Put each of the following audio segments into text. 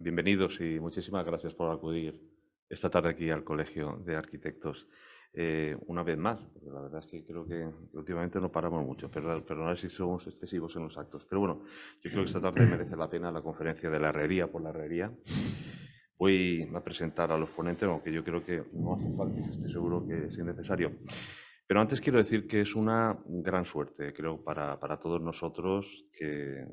Bienvenidos y muchísimas gracias por acudir esta tarde aquí al Colegio de Arquitectos. Una vez más, porque la verdad es que creo que últimamente no paramos mucho, pero si somos excesivos en los actos. Pero bueno, yo creo que esta tarde merece la pena la conferencia de la herrería por la herrería. Voy a presentar a los ponentes, aunque yo creo que no hace falta, estoy seguro que es innecesario. Pero antes quiero decir que es una gran suerte, creo, para todos nosotros que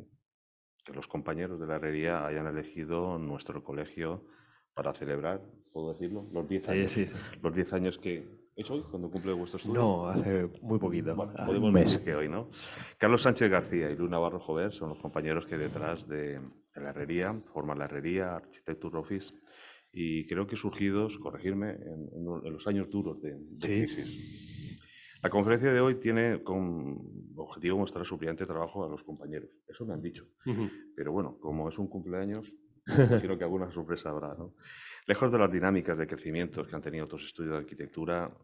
los compañeros de la herrería hayan elegido nuestro colegio para celebrar, ¿puedo decirlo? Los 10 Sí, años. sí, sí. Los 10 años que... ¿Es hoy cuando cumple vuestro estudio? No, hace muy poquito, Bueno, hace un podemos decir mes. que hoy, ¿no? Carlos Sánchez García y Luis Navarro Jover son los compañeros que detrás de la herrería forman la herrería, Architecture Office, y creo que surgidos, corregirme, en los años duros de Sí. crisis. La conferencia de hoy tiene como objetivo mostrar su brillante trabajo a los compañeros. Eso me han dicho. Ujú. Pero bueno, como es un cumpleaños, imagino que alguna sorpresa habrá, ¿no? Lejos de las dinámicas de crecimiento que han tenido otros estudios de arquitectura,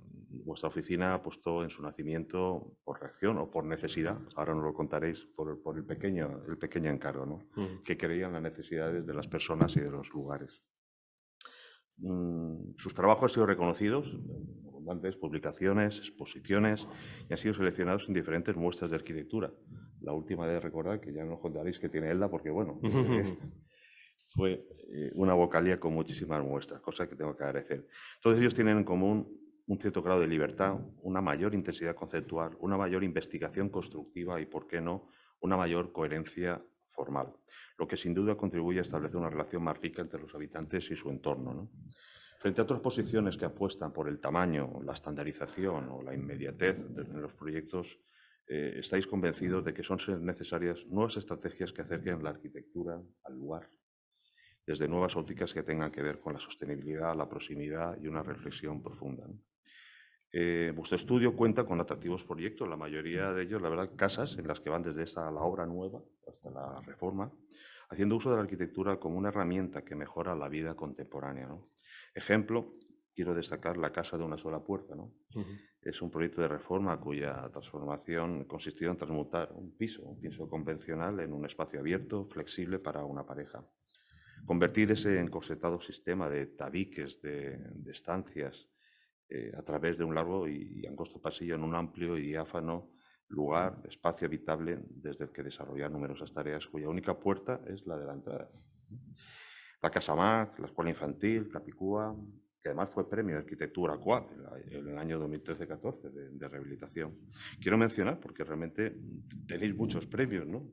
vuestra oficina apostó en su nacimiento por reacción o por necesidad, ahora nos lo contaréis, por el pequeño encargo, ¿no? Ujú. Que creían las necesidades de las personas y de los lugares. Sus trabajos han sido reconocidos en abundantes publicaciones, exposiciones y han sido seleccionados en diferentes muestras de arquitectura. La última de recordar, que ya nos contaréis que tiene Elda, porque bueno, Ujú. fue una vocalia con muchísimas muestras, cosa que tengo que agradecer. Todos ellos tienen en común un cierto grado de libertad, una mayor intensidad conceptual, una mayor investigación constructiva y, por qué no, una mayor coherencia formal, lo que sin duda contribuye a establecer una relación más rica entre los habitantes y su entorno, ¿no? Frente a otras posiciones que apuestan por el tamaño, la estandarización o la inmediatez en los proyectos, estáis convencidos de que son necesarias nuevas estrategias que acerquen la arquitectura al lugar, desde nuevas ópticas que tengan que ver con la sostenibilidad, la proximidad y una reflexión profunda, ¿no? Vuestro estudio cuenta con atractivos proyectos, la mayoría de ellos, la verdad, casas en las que van desde la obra nueva hasta la reforma, haciendo uso de la arquitectura como una herramienta que mejora la vida contemporánea, ¿no? Ejemplo, quiero destacar la casa de una sola puerta, ¿no? Ujú. Es un proyecto de reforma cuya transformación consistió en transmutar un piso convencional, en un espacio abierto, flexible para una pareja. Convertir ese encorsetado sistema de tabiques, de estancias, a través de un largo y angosto pasillo en un amplio y diáfano lugar, espacio habitable desde el que desarrollar numerosas tareas cuya única puerta es la de la entrada. La Casa Mac, la Escuela Infantil, Capicúa, que además fue premio de arquitectura CUAP en el año 2013-14 de rehabilitación. Quiero mencionar, porque realmente tenéis muchos premios, ¿no?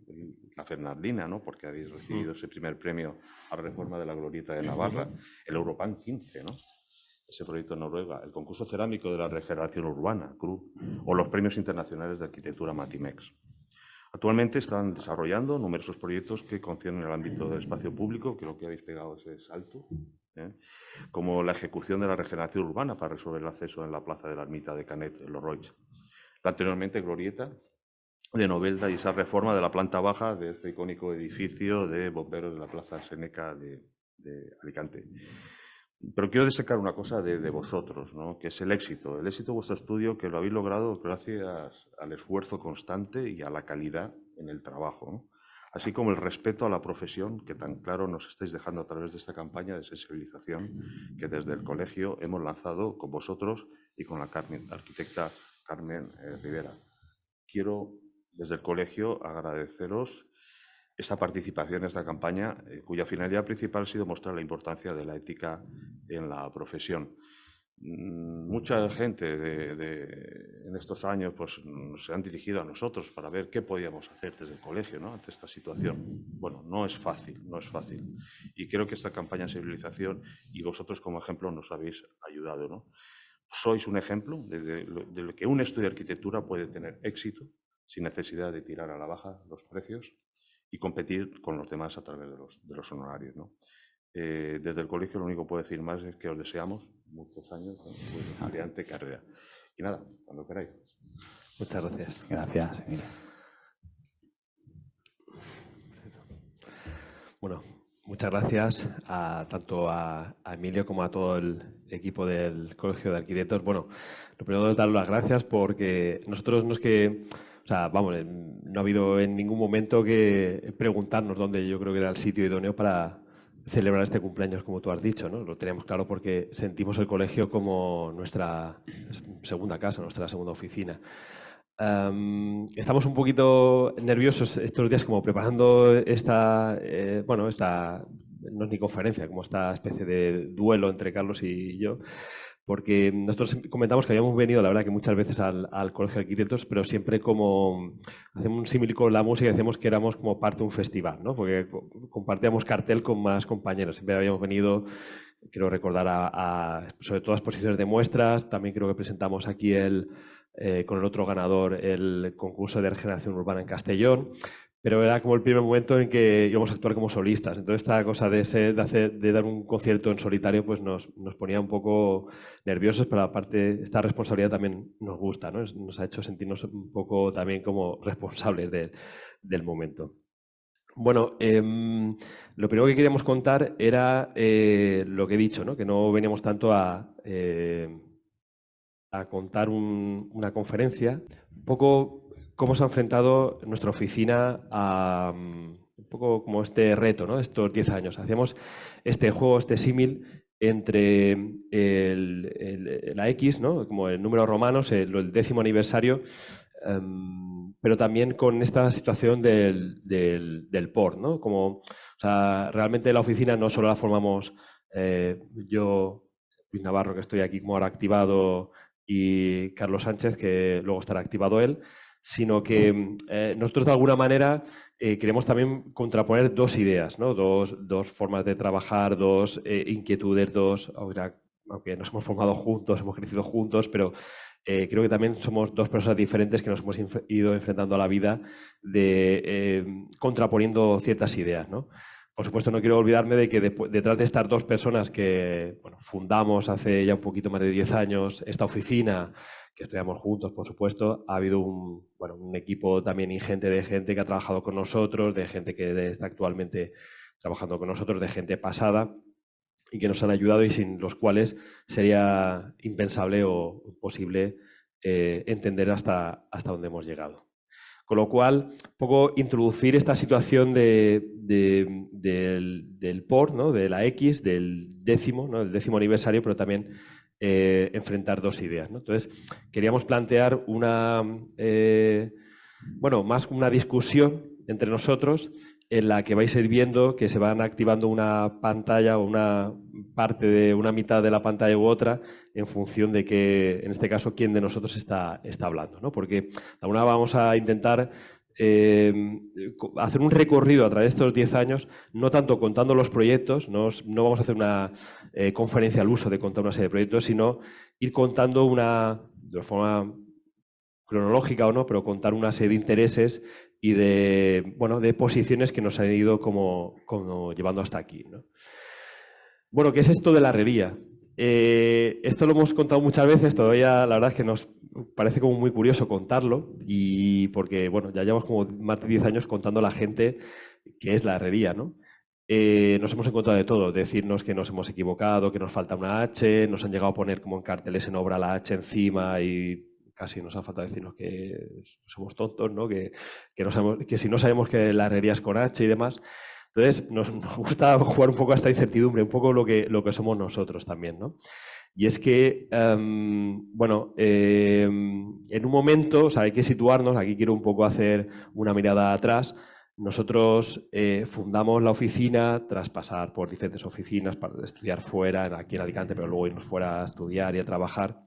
La Fernandina, ¿no? Porque habéis recibido ese primer premio a la reforma de la Glorieta de Navarra, el Europan 15, ¿no? Ese proyecto en Noruega, el concurso cerámico de la regeneración urbana, CRU, o los premios internacionales de arquitectura Matimex. Actualmente están desarrollando numerosos proyectos que conciernen el ámbito del espacio público, creo que habéis pegado ese salto, ¿eh? Como la ejecución de la regeneración urbana para resolver el acceso en la plaza de la ermita de Canet en Loroig. La anteriormente Glorieta de Novelda y esa reforma de la planta baja de este icónico edificio de bomberos de la Plaza Seneca de Alicante. Pero quiero destacar una cosa de vosotros, ¿no? Que es el éxito de vuestro estudio, que lo habéis logrado gracias al esfuerzo constante y a la calidad en el trabajo, ¿no? Así como el respeto a la profesión que tan claro nos estáis dejando a través de esta campaña de sensibilización que desde el colegio hemos lanzado con vosotros y con la arquitecta Carmen Rivera. Quiero desde el colegio agradeceros esta participación en esta campaña, cuya finalidad principal ha sido mostrar la importancia de la ética en la profesión. Mucha gente en estos años pues, se han dirigido a nosotros para ver qué podíamos hacer desde el colegio, ¿no? Ante esta situación. Bueno, no es fácil, no es fácil. Y creo que esta campaña de sensibilización y vosotros como ejemplo nos habéis ayudado, ¿no? Sois un ejemplo de lo que un estudio de arquitectura puede tener éxito sin necesidad de tirar a la baja los precios y competir con los demás a través de los honorarios, ¿no? Desde el colegio lo único que puedo decir más es que os deseamos muchos años de brillante carrera. Y nada, cuando queráis. Muchas gracias. Gracias, Emilio. Bueno, muchas gracias tanto a Emilio como a todo el equipo del Colegio de Arquitectos. Bueno, lo primero es dar las gracias porque nosotros no es que, o sea, vamos, no ha habido en ningún momento que preguntarnos dónde yo creo que era el sitio idóneo para celebrar este cumpleaños, como tú has dicho, ¿no? Lo teníamos claro porque sentimos el colegio como nuestra segunda casa, nuestra segunda oficina. Estamos un poquito nerviosos estos días como preparando bueno, esta, no es ni conferencia, como esta especie de duelo entre Carlos y yo, porque nosotros comentamos que habíamos venido, la verdad, que muchas veces al Colegio de Arquitectos, pero siempre como hacemos un símil con la música y decíamos que éramos como parte de un festival, ¿no? Porque compartíamos cartel con más compañeros. Siempre habíamos venido, quiero recordar, sobre todo a exposiciones de muestras. También creo que presentamos aquí con el otro ganador el concurso de regeneración urbana en Castellón. Pero era como el primer momento en que íbamos a actuar como solistas. Entonces, esta cosa de dar un concierto en solitario pues nos ponía un poco nerviosos, pero aparte, esta responsabilidad también nos gusta, ¿no? Nos ha hecho sentirnos un poco también como responsables del momento. Bueno, lo primero que queríamos contar era lo que he dicho, ¿no? Que no veníamos tanto a contar una conferencia, un poco cómo se ha enfrentado nuestra oficina a un poco como este reto, ¿no? Estos 10 años. Hacíamos este juego, este símil entre la X, ¿no? Como el número romano, el 10º aniversario, pero también con esta situación del POR, ¿no? Como, o sea, realmente la oficina no solo la formamos yo, Luis Navarro, que estoy aquí como ahora activado, y Carlos Sánchez, que luego estará activado él, sino que nosotros de alguna manera queremos también contraponer dos ideas, ¿no? Dos formas de trabajar, dos inquietudes, aunque nos hemos formado juntos, hemos crecido juntos, pero creo que también somos dos personas diferentes que nos hemos ido enfrentando a la vida contraponiendo ciertas ideas, ¿no? Por supuesto, no quiero olvidarme de que detrás de estas dos personas que fundamos hace ya un poquito más de 10 años esta oficina, que estudiamos juntos, por supuesto, ha habido un equipo también ingente de gente que ha trabajado con nosotros, de gente que está actualmente trabajando con nosotros, de gente pasada y que nos han ayudado y sin los cuales sería impensable o imposible entender hasta dónde hemos llegado. Con lo cual, un poco introducir esta situación del POR, ¿no? De la X, del décimo, ¿no? Del 10º aniversario, pero también enfrentar dos ideas, ¿no? Entonces, queríamos plantear más una discusión entre nosotros en la que vais a ir viendo que se van activando una pantalla o una parte de una mitad de la pantalla u otra en función de que, en este caso, quién de nosotros está hablando, ¿no? Porque de alguna manera vamos a intentar hacer un recorrido a través de estos 10 años, no tanto contando los proyectos, no vamos a hacer una conferencia al uso de contar una serie de proyectos, sino ir contando de forma cronológica o no, pero contar una serie de intereses y de posiciones que nos han ido como llevando hasta aquí, ¿no? Bueno, ¿qué es esto de la herrería? Esto lo hemos contado muchas veces, todavía la verdad es que nos parece como muy curioso contarlo y porque, bueno, ya llevamos como más de 10 años contando a la gente qué es la herrería, ¿no? Nos hemos encontrado de todo, decirnos que nos hemos equivocado, que nos falta una H, nos han llegado a poner como en carteles en obra la H encima y casi nos ha faltado decirnos que somos tontos, ¿no? Que si no sabemos que la herrería es con H y demás. Entonces, nos gusta jugar un poco a esta incertidumbre, un poco lo que somos nosotros también, ¿no? Y es que, en un momento, o sea, hay que situarnos, aquí quiero un poco hacer una mirada atrás. Nosotros fundamos la oficina tras pasar por diferentes oficinas para estudiar fuera, aquí en Alicante, pero luego irnos fuera a estudiar y a trabajar.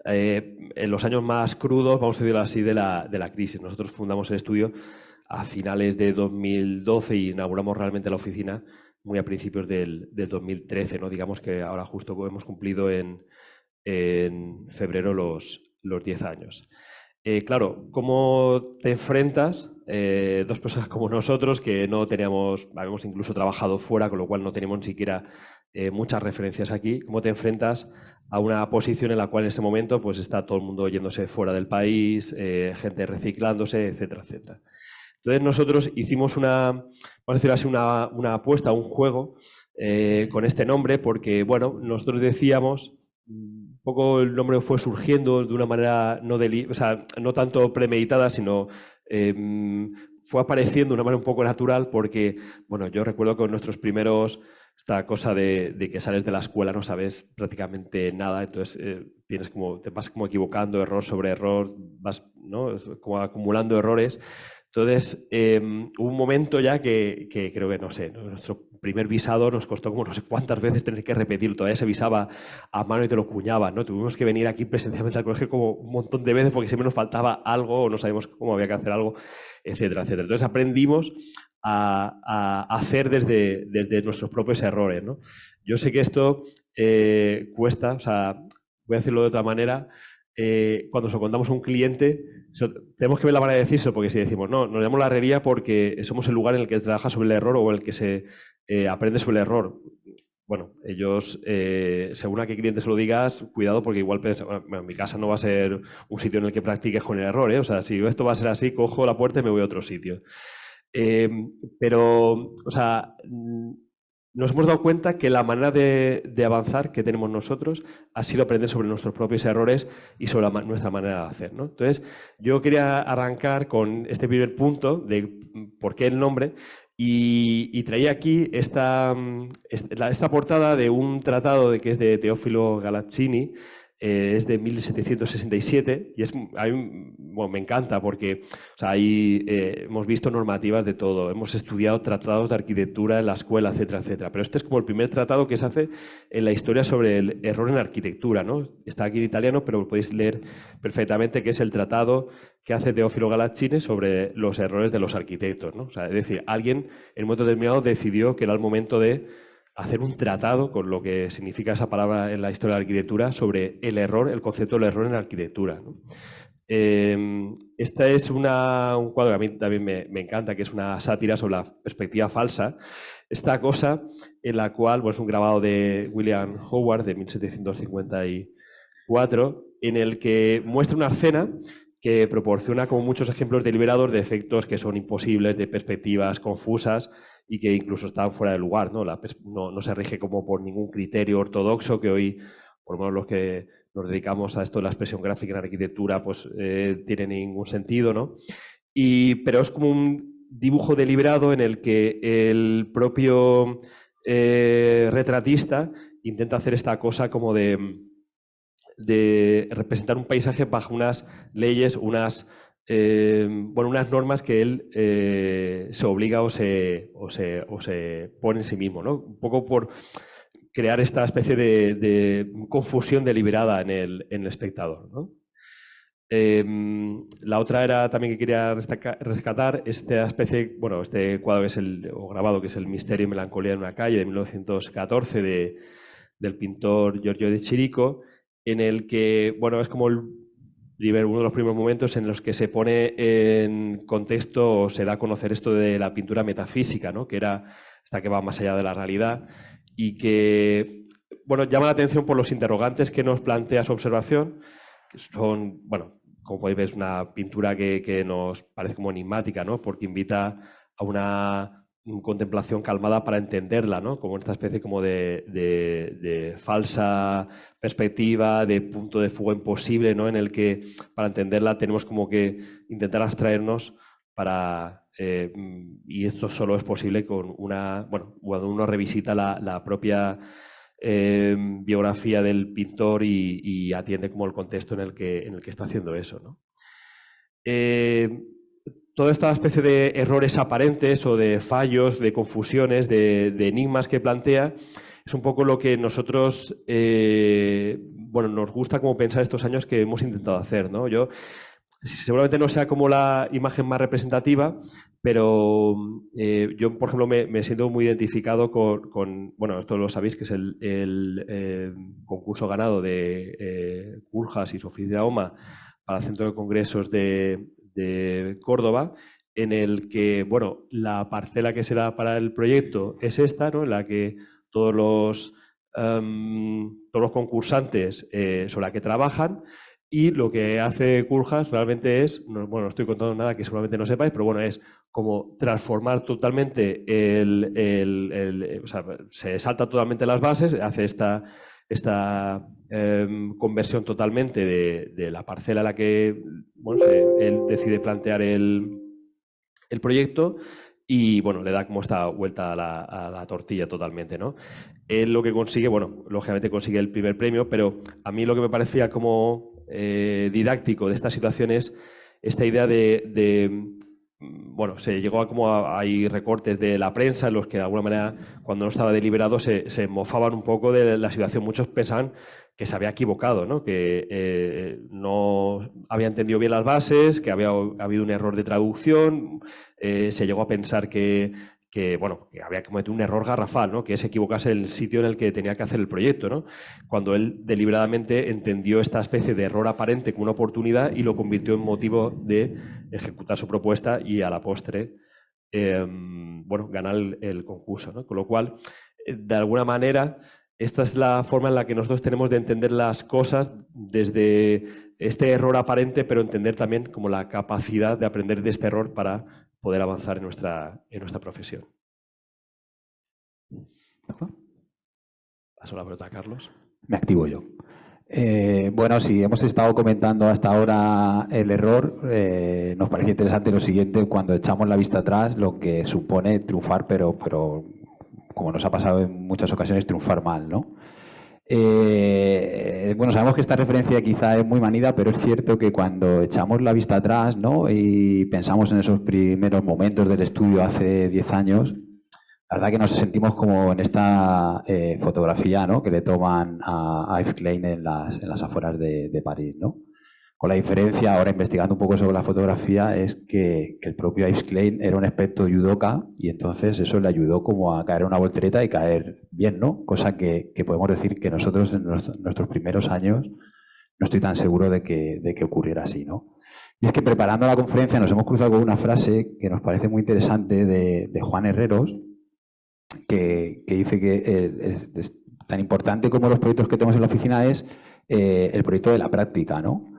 En los años más crudos, vamos a decirlo así, de la crisis. Nosotros fundamos el estudio a finales de 2012 y inauguramos realmente la oficina muy a principios del 2013, ¿no? Digamos que ahora justo hemos cumplido en febrero los 10 años. Claro, ¿cómo te enfrentas? Dos personas como nosotros que no habíamos incluso trabajado fuera, con lo cual no teníamos ni siquiera muchas referencias aquí. ¿Cómo te enfrentas a una posición en la cual en ese momento pues está todo el mundo yéndose fuera del país, gente reciclándose, etcétera, etcétera? Entonces nosotros hicimos vamos a decir así, una apuesta, un juego con este nombre porque, bueno, nosotros decíamos, un poco el nombre fue surgiendo de una manera no tanto premeditada, sino fue apareciendo de una manera un poco natural porque, bueno, yo recuerdo que en nuestros primeros, esta cosa de que sales de la escuela no sabes prácticamente nada, entonces te vas como equivocando error sobre error, vas, ¿no? Como acumulando errores. Entonces, hubo un momento ya que creo que, no sé, ¿no? Nuestro primer visado nos costó como no sé cuántas veces tener que repetir, todavía se visaba a mano y te lo cuñaban, ¿no? Tuvimos que venir aquí presencialmente al colegio como un montón de veces porque siempre nos faltaba algo o no sabíamos cómo había que hacer algo, etcétera, etcétera. Entonces aprendimos a hacer desde nuestros propios errores, ¿no? Yo sé que esto cuesta, o sea, voy a decirlo de otra manera, cuando se lo contamos a un cliente, tenemos que ver la manera de decirlo, porque si decimos, no, nos llamamos la herrería porque somos el lugar en el que se trabaja sobre el error o en el que se aprende sobre el error. Bueno, ellos, según a qué cliente se lo digas, cuidado porque igual bueno, mi casa no va a ser un sitio en el que practiques con el error, ¿eh? O sea, si esto va a ser así, cojo la puerta y me voy a otro sitio. Pero, o sea, nos hemos dado cuenta que la manera de avanzar que tenemos nosotros ha sido aprender sobre nuestros propios errores y sobre nuestra manera de hacer, ¿no? Entonces, yo quería arrancar con este primer punto de por qué el nombre y traía aquí esta portada de un tratado que es de Teófilo Galazzini, es de 1767 y a mí, bueno, me encanta porque o sea, ahí hemos visto normativas de todo, hemos estudiado tratados de arquitectura en la escuela, etcétera, etcétera. Pero este es como el primer tratado que se hace en la historia sobre el error en arquitectura, ¿no? Está aquí en italiano, pero lo podéis leer perfectamente, que es el tratado que hace Teófilo Galazzini sobre los errores de los arquitectos, ¿no? O sea, es decir, alguien en un momento determinado decidió que era el momento de hacer un tratado, con lo que significa esa palabra en la historia de la arquitectura, sobre el error, el concepto del error en la arquitectura, ¿no? Esta es un cuadro que a mí también me encanta, que es una sátira sobre la perspectiva falsa. Esta cosa en la cual, bueno, es un grabado de William Howard de 1754, en el que muestra una escena que proporciona como muchos ejemplos deliberados de efectos que son imposibles, de perspectivas confusas y que incluso están fuera de lugar, ¿no? No se rige como por ningún criterio ortodoxo que hoy, por lo menos los que nos dedicamos a esto de la expresión gráfica en arquitectura, pues tiene ningún sentido, ¿no? Pero es como un dibujo deliberado en el que el propio retratista intenta hacer esta cosa como de representar un paisaje bajo unas leyes, unas normas que él se obliga o se pone en sí mismo, ¿no? Un poco por crear esta especie de confusión deliberada en el espectador, ¿no? La otra era también que quería rescatar esta especie, bueno, este cuadro que es o grabado que es el Misterio y Melancolía en una calle de 1914 del pintor Giorgio de Chirico, en el que, bueno, es como uno de los primeros momentos en los que se pone en contexto o se da a conocer esto de la pintura metafísica, ¿no? Que era esta que va más allá de la realidad y que, bueno, llama la atención por los interrogantes que nos plantea su observación, que son, bueno, como podéis ver, es una pintura que nos parece como enigmática, ¿no? Porque invita a una contemplación calmada para entenderla, ¿no? Como esta especie como de falsa perspectiva, de punto de fuga imposible, ¿no? En el que para entenderla tenemos como que intentar abstraernos y esto solo es posible con bueno, cuando uno revisita la propia biografía del pintor y atiende como el contexto en el que está haciendo eso, ¿no? Toda esta especie de errores aparentes o de fallos, de confusiones, de enigmas que plantea, es un poco lo que nosotros, bueno, nos gusta como pensar estos años que hemos intentado hacer, ¿no? Yo seguramente no sea como la imagen más representativa, pero yo, por ejemplo, me siento muy identificado bueno, esto lo sabéis, que es el concurso ganado de Culhas y Sofía Oma para el Centro de Congresos de Córdoba, en el que, bueno, la parcela que será para el proyecto es esta, ¿no? En la que todos los concursantes sobre la que trabajan. Y lo que hace Culhas realmente es, bueno, no estoy contando nada que seguramente no sepáis, pero bueno, es como transformar totalmente o sea, se salta totalmente las bases, hace esta conversión totalmente de la parcela a la que, bueno, él decide plantear el el proyecto y, bueno, le da como esta vuelta a la tortilla totalmente, ¿no? Él lo que consigue, bueno, lógicamente consigue el primer premio, pero a mí lo que me parecía como didáctico de esta situación es esta idea bueno, se llegó a hay recortes de la prensa en los que de alguna manera, cuando no estaba deliberado, se mofaban un poco de la situación. Muchos pensaban que se había equivocado, ¿no? Que no había entendido bien las bases, que había habido un error de traducción. Se llegó a pensar bueno, que había cometido un error garrafal, ¿no? Que es equivocarse en el sitio en el que tenía que hacer el proyecto, ¿no? Cuando él deliberadamente entendió esta especie de error aparente como una oportunidad y lo convirtió en motivo de ejecutar su propuesta y a la postre, bueno, ganar el concurso, ¿no? Con lo cual, de alguna manera, esta es la forma en la que nosotros tenemos de entender las cosas desde este error aparente, pero entender también como la capacidad de aprender de este error para poder avanzar en nuestra profesión. Paso la pelota a Carlos. Me activo yo. Bueno, si hemos estado comentando hasta ahora el error, nos parece interesante lo siguiente, cuando echamos la vista atrás, lo que supone triunfar, pero como nos ha pasado en muchas ocasiones, triunfar mal, ¿no? Bueno, sabemos que esta referencia quizá es muy manida, pero es cierto que cuando echamos la vista atrás, ¿no? Y pensamos en esos primeros momentos del estudio hace 10 años, la verdad que nos sentimos como en esta fotografía, ¿no? Que le toman a Yves Klein en las afueras de París, ¿no? Con la diferencia, ahora investigando un poco sobre la fotografía, es que el propio Yves Klein era un experto judoka y entonces eso le ayudó como a caer en una voltereta y caer bien, ¿no? Cosa que podemos decir que nosotros en nuestros primeros años no estoy tan seguro de que ocurriera así, ¿no? Y es que preparando la conferencia nos hemos cruzado con una frase que nos parece muy interesante de Juan Herreros, que dice que es tan importante como los proyectos que tenemos en la oficina es el proyecto de la práctica, ¿no?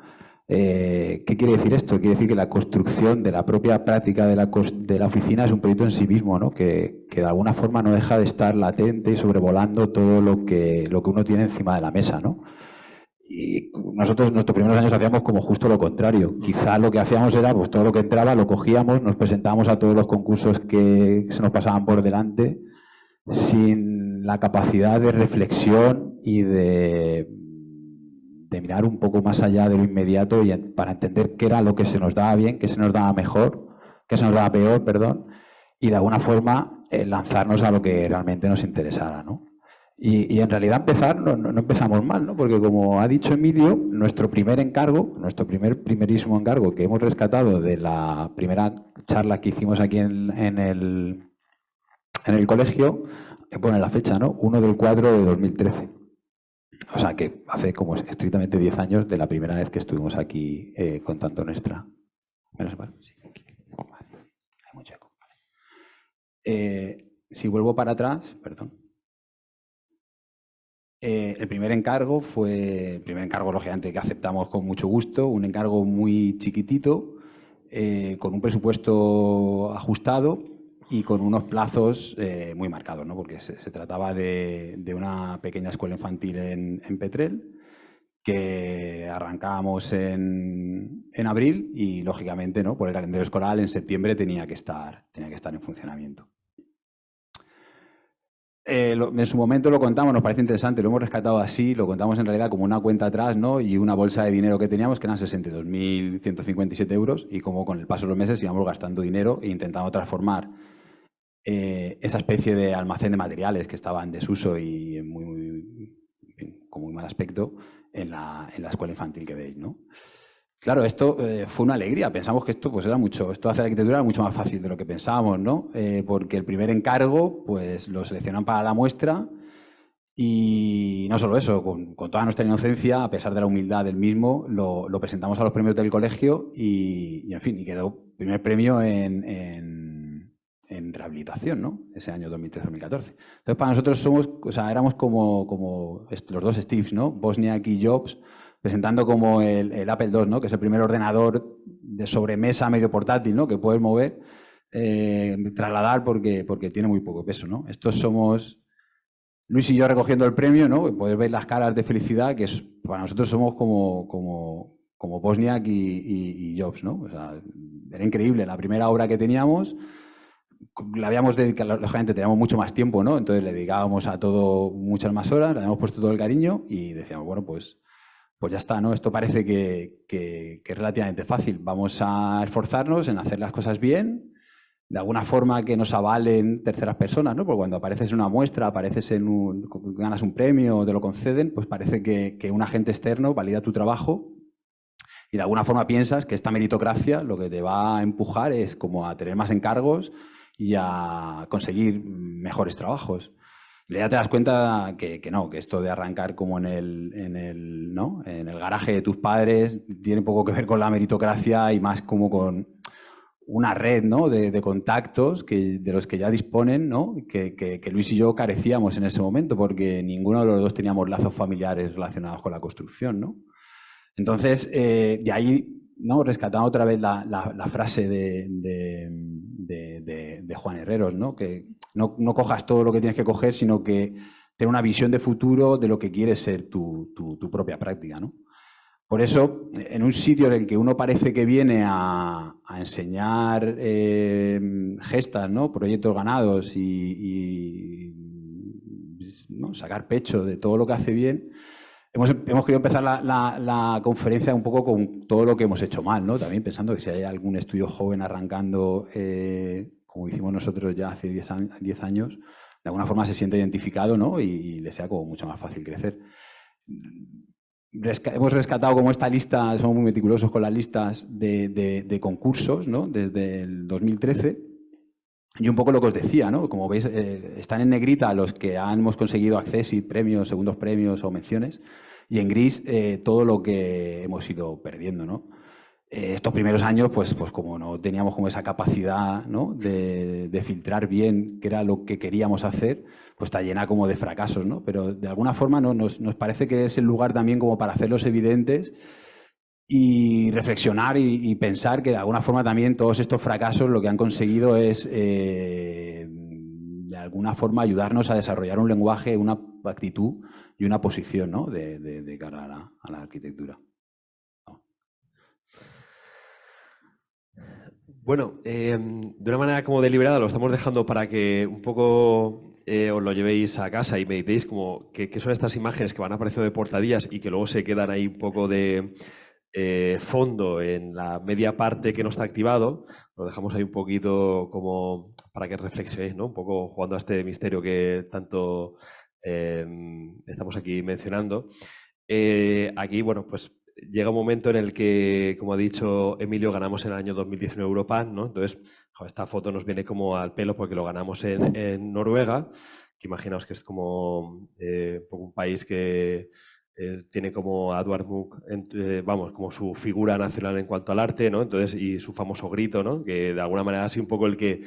¿Qué quiere decir esto? Quiere decir que la construcción de la propia práctica de la oficina es un proyecto en sí mismo, ¿no? Que de alguna forma no deja de estar latente y sobrevolando todo lo que uno tiene encima de la mesa, ¿no? Y nosotros en nuestros primeros años hacíamos como justo lo contrario. Quizá lo que hacíamos era, pues todo lo que entraba lo cogíamos, nos presentábamos a todos los concursos que se nos pasaban por delante, sin la capacidad de reflexión y de mirar un poco más allá de lo inmediato y para entender qué era lo que se nos daba bien, qué se nos daba mejor, qué se nos daba peor, perdón, y de alguna forma lanzarnos a lo que realmente nos interesara, ¿no? Y en realidad empezar, no empezamos mal, ¿no? Porque como ha dicho Emilio, nuestro primer encargo, primerísimo encargo que hemos rescatado de la primera charla que hicimos aquí en el colegio, pone la fecha, ¿no? 1/4/2013. O sea que hace como estrictamente 10 años de la primera vez que estuvimos aquí contando nuestra. Menos mal. Sí. Vale. Hay mucho eco. Vale. Si vuelvo para atrás, perdón. El primer encargo, lógicamente, que aceptamos con mucho gusto, un encargo muy chiquitito, con un presupuesto ajustado y con unos plazos muy marcados, ¿no? Porque se trataba de una pequeña escuela infantil en Petrel, que arrancábamos en abril y, lógicamente, ¿no? Por el calendario escolar, en septiembre tenía que estar en funcionamiento. En su momento lo contamos, nos parece interesante, lo hemos rescatado así, lo contamos en realidad como una cuenta atrás, ¿no? Y una bolsa de dinero que teníamos, que eran 62.157 euros, y como con el paso de los meses íbamos gastando dinero e intentando transformar esa especie de almacén de materiales que estaba en desuso y con muy mal aspecto en la escuela infantil que veis, ¿no? Claro, esto fue una alegría. Pensamos que esto pues esto hacer arquitectura era mucho más fácil de lo que pensábamos, ¿no? Porque el primer encargo pues lo seleccionan para la muestra y no solo eso, con toda nuestra inocencia, a pesar de la humildad del mismo, lo presentamos a los premios del colegio y en fin, y quedó primer premio en rehabilitación, ¿no? Ese año 2013-2014. Entonces, para nosotros éramos como los dos Steves, ¿no? Wozniak y Jobs, presentando como el Apple II, ¿no? Que es el primer ordenador de sobremesa medio portátil, ¿no? Que puedes mover, trasladar porque tiene muy poco peso, ¿no? Estos somos Luis y yo recogiendo el premio, ¿no? Podéis ver las caras de felicidad, que para nosotros somos como como Wozniak y Jobs, ¿no? O sea, era increíble. La primera obra que teníamos, la habíamos dedicado, lógicamente teníamos mucho más tiempo, ¿no? Entonces le dedicábamos a todo muchas más horas, le habíamos puesto todo el cariño y decíamos, bueno, pues ya está, ¿no? Esto parece que es relativamente fácil. Vamos a esforzarnos en hacer las cosas bien, de alguna forma que nos avalen terceras personas, ¿no? Porque cuando apareces en una muestra, ganas un premio o te lo conceden, pues parece que un agente externo valida tu trabajo y de alguna forma piensas que esta meritocracia lo que te va a empujar es como a tener más encargos y a conseguir mejores trabajos. Y ya te das cuenta que no, que esto de arrancar como en el garaje de tus padres tiene poco que ver con la meritocracia y más como con una red, ¿no? de contactos de los que ya disponen, ¿no? que Luis y yo carecíamos en ese momento porque ninguno de los dos teníamos lazos familiares relacionados con la construcción, ¿no? Entonces, de ahí, ¿no? Rescatando otra vez la frase de Juan Herreros, ¿no? Que no cojas todo lo que tienes que coger, sino que tener una visión de futuro de lo que quiere ser tu propia práctica, ¿no? Por eso, en un sitio en el que uno parece que viene a enseñar gestas, ¿no? Proyectos ganados y ¿no? sacar pecho de todo lo que hace bien, hemos querido empezar la conferencia un poco con todo lo que hemos hecho mal, ¿no? También pensando que si hay algún estudio joven arrancando, como hicimos nosotros ya hace 10 años, de alguna forma se siente identificado, ¿no? Y le sea como mucho más fácil crecer. Hemos rescatado como esta lista, somos muy meticulosos con las listas de concursos, ¿no? Desde el 2013. Y un poco lo que os decía, ¿no? Como veis, están en negrita los que hemos conseguido Accessit, premios, segundos premios o menciones, y en gris todo lo que hemos ido perdiendo, ¿no? Estos primeros años, pues como no teníamos como esa capacidad, ¿no? de filtrar bien qué era lo que queríamos hacer, pues está llena como de fracasos, ¿no? Pero de alguna forma nos parece que es el lugar también como para hacerlos evidentes y reflexionar y pensar que de alguna forma también todos estos fracasos lo que han conseguido es de alguna forma ayudarnos a desarrollar un lenguaje, una actitud y una posición, ¿no? de cara a la arquitectura. Bueno, de una manera como deliberada lo estamos dejando para que un poco os lo llevéis a casa y meditéis como qué son estas imágenes que van apareciendo de portadillas y que luego se quedan ahí un poco de fondo en la media parte que no está activado. Lo dejamos ahí un poquito como para que reflexionéis, ¿no? Un poco jugando a este misterio que tanto estamos aquí mencionando. Aquí, bueno, pues llega un momento en el que, como ha dicho Emilio, ganamos en el año 2019 Europan, ¿no? Entonces, esta foto nos viene como al pelo porque lo ganamos en Noruega, que imaginaos que es como un país que tiene como a Edvard Munch, vamos, como su figura nacional en cuanto al arte, ¿no? Entonces, y su famoso grito, ¿no? Que de alguna manera ha sido un poco el que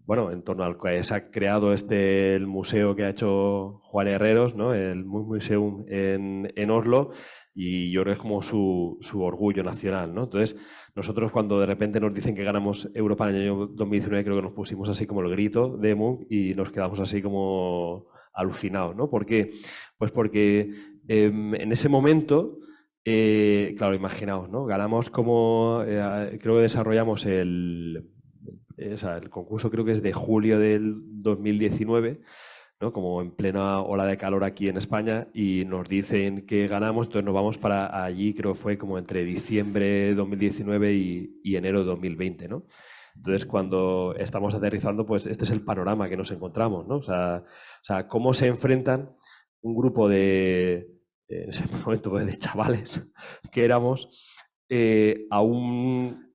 bueno, en torno al que se ha creado el museo que ha hecho Juan Herreros, ¿no? El Museum en Oslo, y yo creo que es como su orgullo nacional, ¿no? Entonces, nosotros cuando de repente nos dicen que ganamos Europa en el año 2019, creo que nos pusimos así como el grito de Munch y nos quedamos así como alucinados, ¿no? ¿Por qué? Pues porque en ese momento, claro, imaginaos, ¿no? Ganamos como, creo que desarrollamos el concurso creo que es de julio del 2019, ¿no? Como en plena ola de calor aquí en España, y nos dicen que ganamos, entonces nos vamos para allí, creo que fue como entre diciembre de 2019 y enero de 2020, ¿no? Entonces, cuando estamos aterrizando, pues este es el panorama que nos encontramos, ¿no? O sea, cómo se enfrentan un grupo en ese momento, de chavales que éramos a un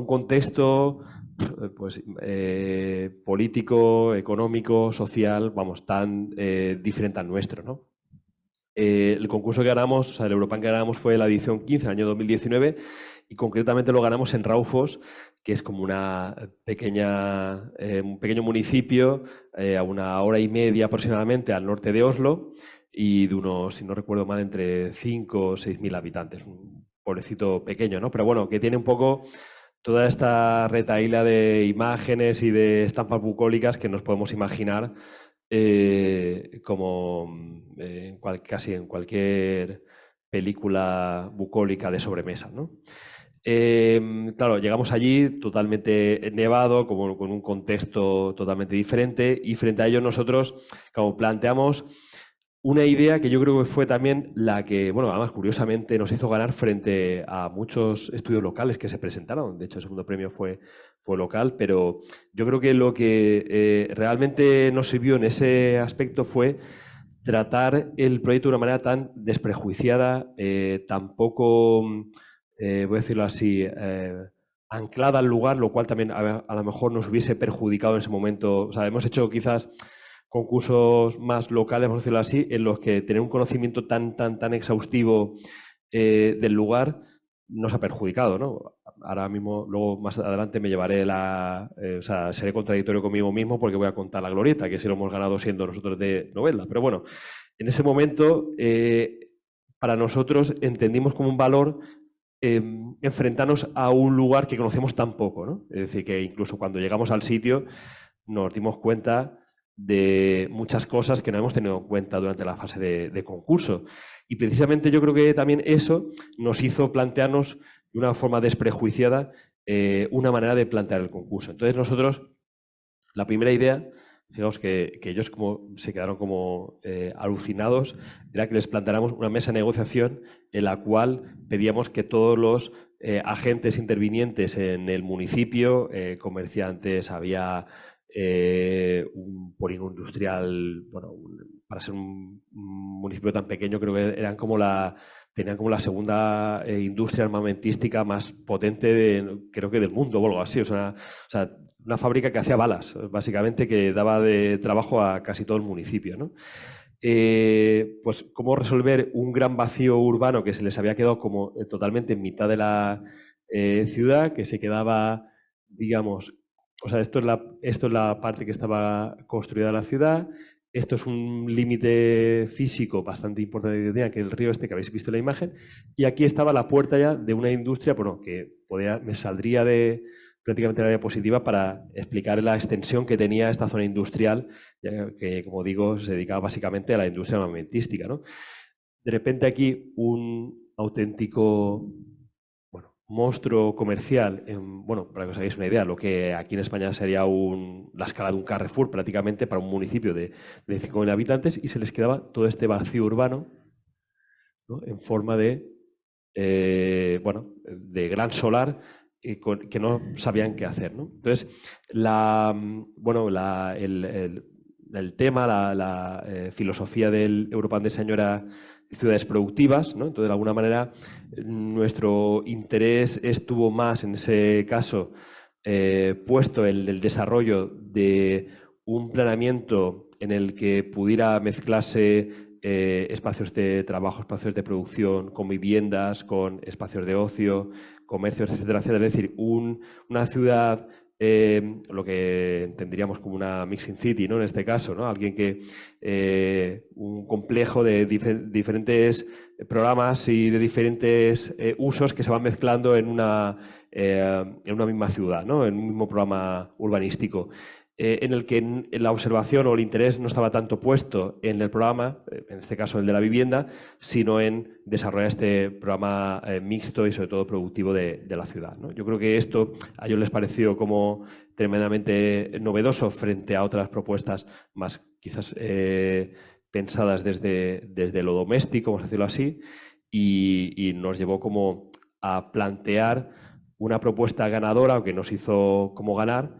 contexto pues, político, económico, social, vamos, tan diferente al nuestro, ¿no? El concurso que ganamos, o sea, el Europan que ganamos fue la edición 15, el año 2019, y concretamente lo ganamos en Raufoss, que es como una un pequeño municipio a 1 hora y media aproximadamente al norte de Oslo y de unos, si no recuerdo mal, entre 5 o 6.000 habitantes. Un pueblecito pequeño, ¿no? Pero bueno, que tiene un poco toda esta retahíla de imágenes y de estampas bucólicas que nos podemos imaginar como casi en cualquier película bucólica de sobremesa, ¿no? Claro, llegamos allí totalmente nevado, como con un contexto totalmente diferente, y frente a ello nosotros, como planteamos una idea que yo creo que fue también la que, bueno, además curiosamente nos hizo ganar frente a muchos estudios locales que se presentaron. De hecho, el segundo premio fue local, pero yo creo que lo que realmente nos sirvió en ese aspecto fue tratar el proyecto de una manera tan desprejuiciada, tan poco, voy a decirlo así, anclada al lugar, lo cual también a lo mejor nos hubiese perjudicado en ese momento. O sea, hemos hecho quizás concursos más locales, vamos a decirlo así, en los que tener un conocimiento tan exhaustivo del lugar nos ha perjudicado, ¿no? Ahora mismo, luego más adelante me llevaré o sea, seré contradictorio conmigo mismo porque voy a contar la glorieta, que sí lo hemos ganado siendo nosotros de Novelda. Pero bueno, en ese momento, para nosotros entendimos como un valor enfrentarnos a un lugar que conocemos tan poco, ¿no? Es decir, que incluso cuando llegamos al sitio nos dimos cuenta de muchas cosas que no hemos tenido en cuenta durante la fase de concurso. Y precisamente yo creo que también eso nos hizo plantearnos de una forma desprejuiciada una manera de plantear el concurso. Entonces nosotros, la primera idea, digamos que ellos se quedaron como alucinados, era que les planteáramos una mesa de negociación en la cual pedíamos que todos los agentes intervinientes en el municipio, comerciantes, había un polígono industrial, bueno, para ser un municipio tan pequeño, creo que tenían como la segunda industria armamentística más potente, creo que del mundo o algo así. O sea, una fábrica que hacía balas, básicamente, que daba de trabajo a casi todo el municipio, ¿no? Pues cómo resolver un gran vacío urbano que se les había quedado como totalmente en mitad de la ciudad, que se quedaba, digamos, o sea, esto es la parte que estaba construida de la ciudad. Esto es un límite físico bastante importante que tenía, que el río este que habéis visto en la imagen. Y aquí estaba la puerta ya de una industria, bueno, que me saldría de prácticamente la diapositiva para explicar la extensión que tenía esta zona industrial, que, como digo, se dedicaba básicamente a la industria armamentística, ¿no? De repente aquí un auténtico monstruo comercial, bueno, para que os hagáis una idea, lo que aquí en España sería la escala de un Carrefour prácticamente para un municipio de 5.000 habitantes, y se les quedaba todo este vacío urbano, ¿no? En forma de gran solar que no sabían qué hacer, ¿no? Entonces, el tema, la filosofía del Europan Design era ciudades productivas, ¿no? Entonces, de alguna manera, nuestro interés estuvo más, en ese caso, puesto en el desarrollo de un planeamiento en el que pudiera mezclarse espacios de trabajo, espacios de producción, con viviendas, con espacios de ocio, comercios, etcétera, etcétera. Es decir, una ciudad, lo que entenderíamos como una mixing city, ¿no? En este caso, ¿no? Un complejo de diferentes programas y de diferentes usos que se van mezclando en una misma ciudad, ¿no? En un mismo programa urbanístico. En el que la observación o el interés no estaba tanto puesto en el programa, en este caso el de la vivienda, sino en desarrollar este programa mixto y sobre todo productivo de la ciudad, ¿no? Yo creo que esto a ellos les pareció como tremendamente novedoso frente a otras propuestas más quizás pensadas desde lo doméstico, vamos a decirlo así, y nos llevó como a plantear una propuesta ganadora, aunque nos hizo como ganar,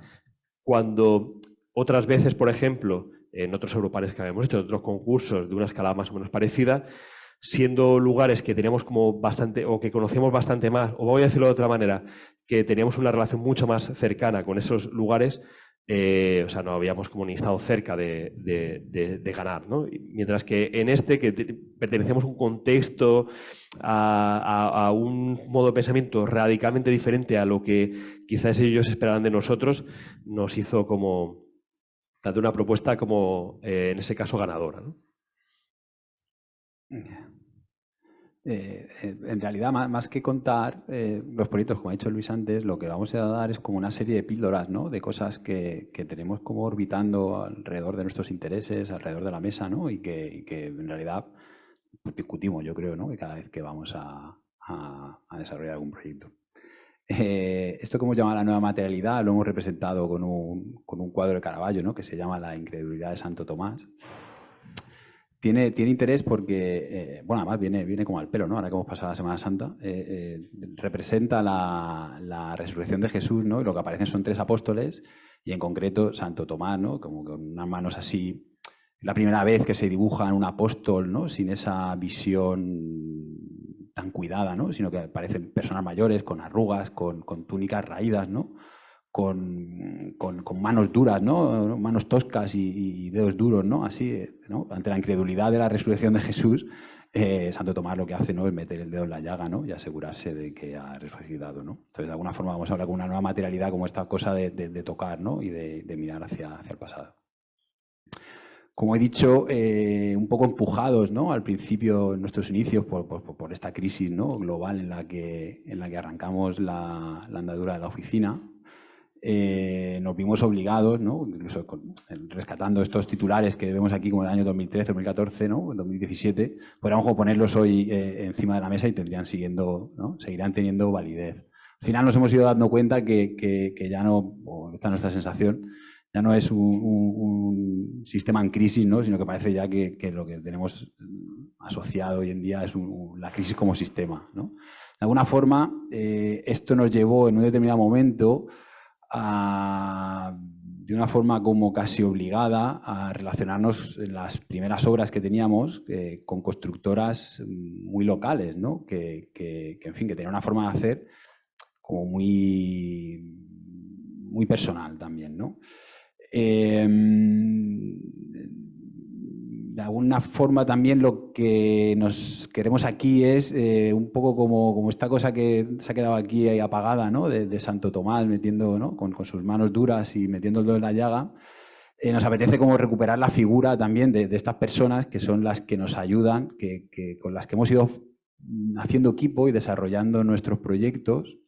cuando otras veces, por ejemplo, en otros europares que habíamos hecho, en otros concursos de una escala más o menos parecida, siendo lugares que teníamos como bastante, o que conocemos bastante más, o voy a decirlo de otra manera, que teníamos una relación mucho más cercana con esos lugares, o sea, no habíamos como ni estado cerca de ganar, ¿no? Mientras que en este, que pertenecemos a un contexto, a un modo de pensamiento radicalmente diferente a lo que quizás ellos esperaban de nosotros, nos hizo como dar una propuesta como, en ese caso, ganadora, ¿no? En realidad, más que contar los proyectos, como ha dicho Luis antes, lo que vamos a dar es como una serie de píldoras, ¿no? De cosas que tenemos como orbitando alrededor de nuestros intereses, alrededor de la mesa, ¿no? Y que en realidad discutimos, yo creo, ¿no? Que cada vez que vamos a desarrollar algún proyecto. Esto que hemos llamado la nueva materialidad lo hemos representado con un cuadro de Caravaggio, ¿no? Que se llama La incredulidad de Santo Tomás. Tiene interés porque, bueno, además viene como al pelo, ¿no? Ahora que hemos pasado la Semana Santa, representa la resurrección de Jesús, ¿no? Y lo que aparecen son 3 apóstoles y en concreto Santo Tomás, ¿no? Como con unas manos así. La primera vez que se dibuja en un apóstol, ¿no? Sin esa visión tan cuidada, ¿no? Sino que parecen personas mayores con arrugas, con túnicas raídas, ¿no? Con manos duras, ¿no? Manos toscas y dedos duros, ¿no? Así, ¿no? Ante la incredulidad de la resurrección de Jesús, Santo Tomás lo que hace, ¿no? Es meter el dedo en la llaga, ¿no? Y asegurarse de que ha resucitado, ¿no? Entonces, de alguna forma vamos a hablar con una nueva materialidad como esta cosa de tocar, ¿no? Y de mirar hacia el pasado. Como he dicho, un poco empujados, ¿no? Al principio, en nuestros inicios, por esta crisis, ¿no? Global en la que arrancamos la andadura de la oficina, nos vimos obligados, ¿no? Incluso rescatando estos titulares que vemos aquí como del año 2013, 2014, ¿no? 2017, podríamos ponerlos hoy encima de la mesa y seguirán teniendo validez. Al final nos hemos ido dando cuenta que ya no, o esta es nuestra sensación, ya no es un sistema en crisis, ¿no? Sino que parece ya que lo que tenemos asociado hoy en día es la crisis como sistema, ¿no? De alguna forma, esto nos llevó en un determinado momento de una forma como casi obligada a relacionarnos en las primeras obras que teníamos con constructoras muy locales, ¿no? Que en fin, que tenían una forma de hacer como muy personal también, ¿no? De alguna forma también lo que nos queremos aquí es un poco como esta cosa que se ha quedado aquí ahí apagada, ¿no? de Santo Tomás metiendo, ¿no? con sus manos duras y metiendo el dedo en la llaga. Nos apetece como recuperar la figura también de estas personas que son las que nos ayudan, con las que hemos ido haciendo equipo y desarrollando nuestros proyectos,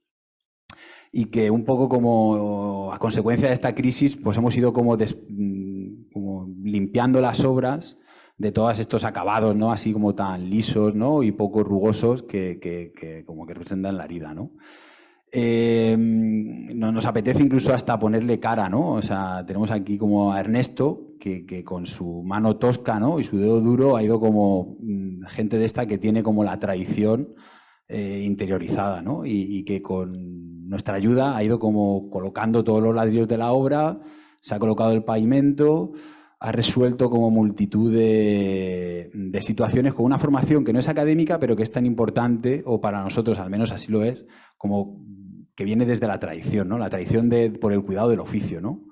y que un poco como a consecuencia de esta crisis pues hemos ido como limpiando las obras de todos estos acabados, ¿no? Así como tan lisos, ¿no? Y poco rugosos que como que representan la herida, ¿no? Nos apetece incluso hasta ponerle cara, ¿no? O sea, tenemos aquí como a Ernesto que con su mano tosca, ¿no? Y su dedo duro ha ido como gente de esta que tiene como la tradición interiorizada, ¿no? Y que con nuestra ayuda ha ido como colocando todos los ladrillos de la obra, se ha colocado el pavimento, ha resuelto como multitud de situaciones con una formación que no es académica, pero que es tan importante, o para nosotros al menos así lo es, como que viene desde la tradición, ¿no? La tradición por el cuidado del oficio, ¿no?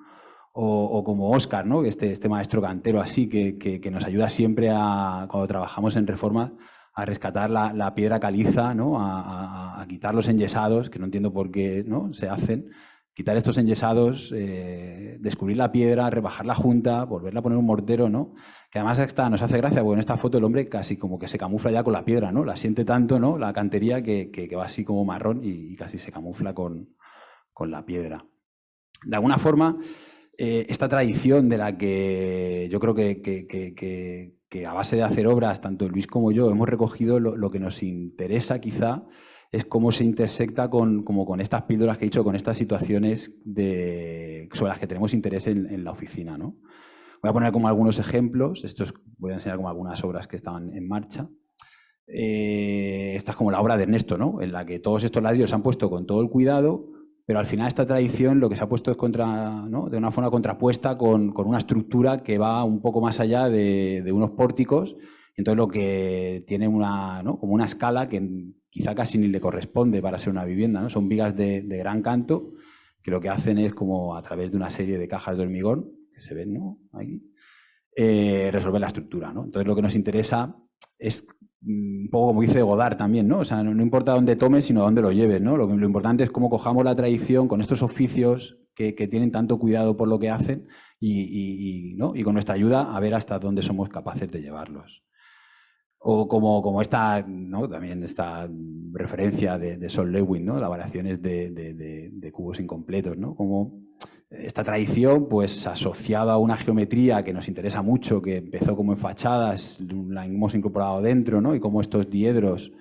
O como Óscar, ¿no? Este maestro cantero así, que nos ayuda siempre cuando trabajamos en reformas, a rescatar la piedra caliza, ¿no? A quitar los enyesados, que no entiendo por qué, ¿no? Se hacen, quitar estos enyesados, descubrir la piedra, rebajar la junta, volverla a poner un mortero, ¿no? Que además nos hace gracia, porque en esta foto el hombre casi como que se camufla ya con la piedra, ¿no? La siente tanto, ¿no? La cantería que va así como marrón y casi se camufla con la piedra. De alguna forma, esta tradición de la que yo creo que a base de hacer obras, tanto Luis como yo, hemos recogido lo que nos interesa quizá es cómo se intersecta con estas píldoras que he dicho, con estas situaciones sobre las que tenemos interés en la oficina, ¿no? Voy a poner como algunos ejemplos, voy a enseñar como algunas obras que estaban en marcha. Esta es como la obra de Ernesto, ¿no? En la que todos estos ladrillos se han puesto con todo el cuidado, pero al final esta tradición lo que se ha puesto es ¿no? de una forma contrapuesta con una estructura que va un poco más allá de unos pórticos. Entonces lo que tiene ¿no? como una escala que quizá casi ni le corresponde para ser una vivienda, ¿no? Son vigas de gran canto que lo que hacen es como a través de una serie de cajas de hormigón, que se ven, ¿no? Aquí, resolver la estructura, ¿no? Entonces lo que nos interesa es un poco como dice Godard también, ¿no? O sea, no importa dónde tomes, sino dónde lo lleves, ¿no? Lo importante es cómo cojamos la tradición con estos oficios que tienen tanto cuidado por lo que hacen ¿no? Y con nuestra ayuda a ver hasta dónde somos capaces de llevarlos. O como esta, ¿no? También esta referencia de Sol Lewin, ¿no? Las variaciones de cubos incompletos, ¿no? Como esta tradición, pues asociada a una geometría que nos interesa mucho, que empezó como en fachadas, la hemos incorporado dentro, ¿no? Y cómo estos diedros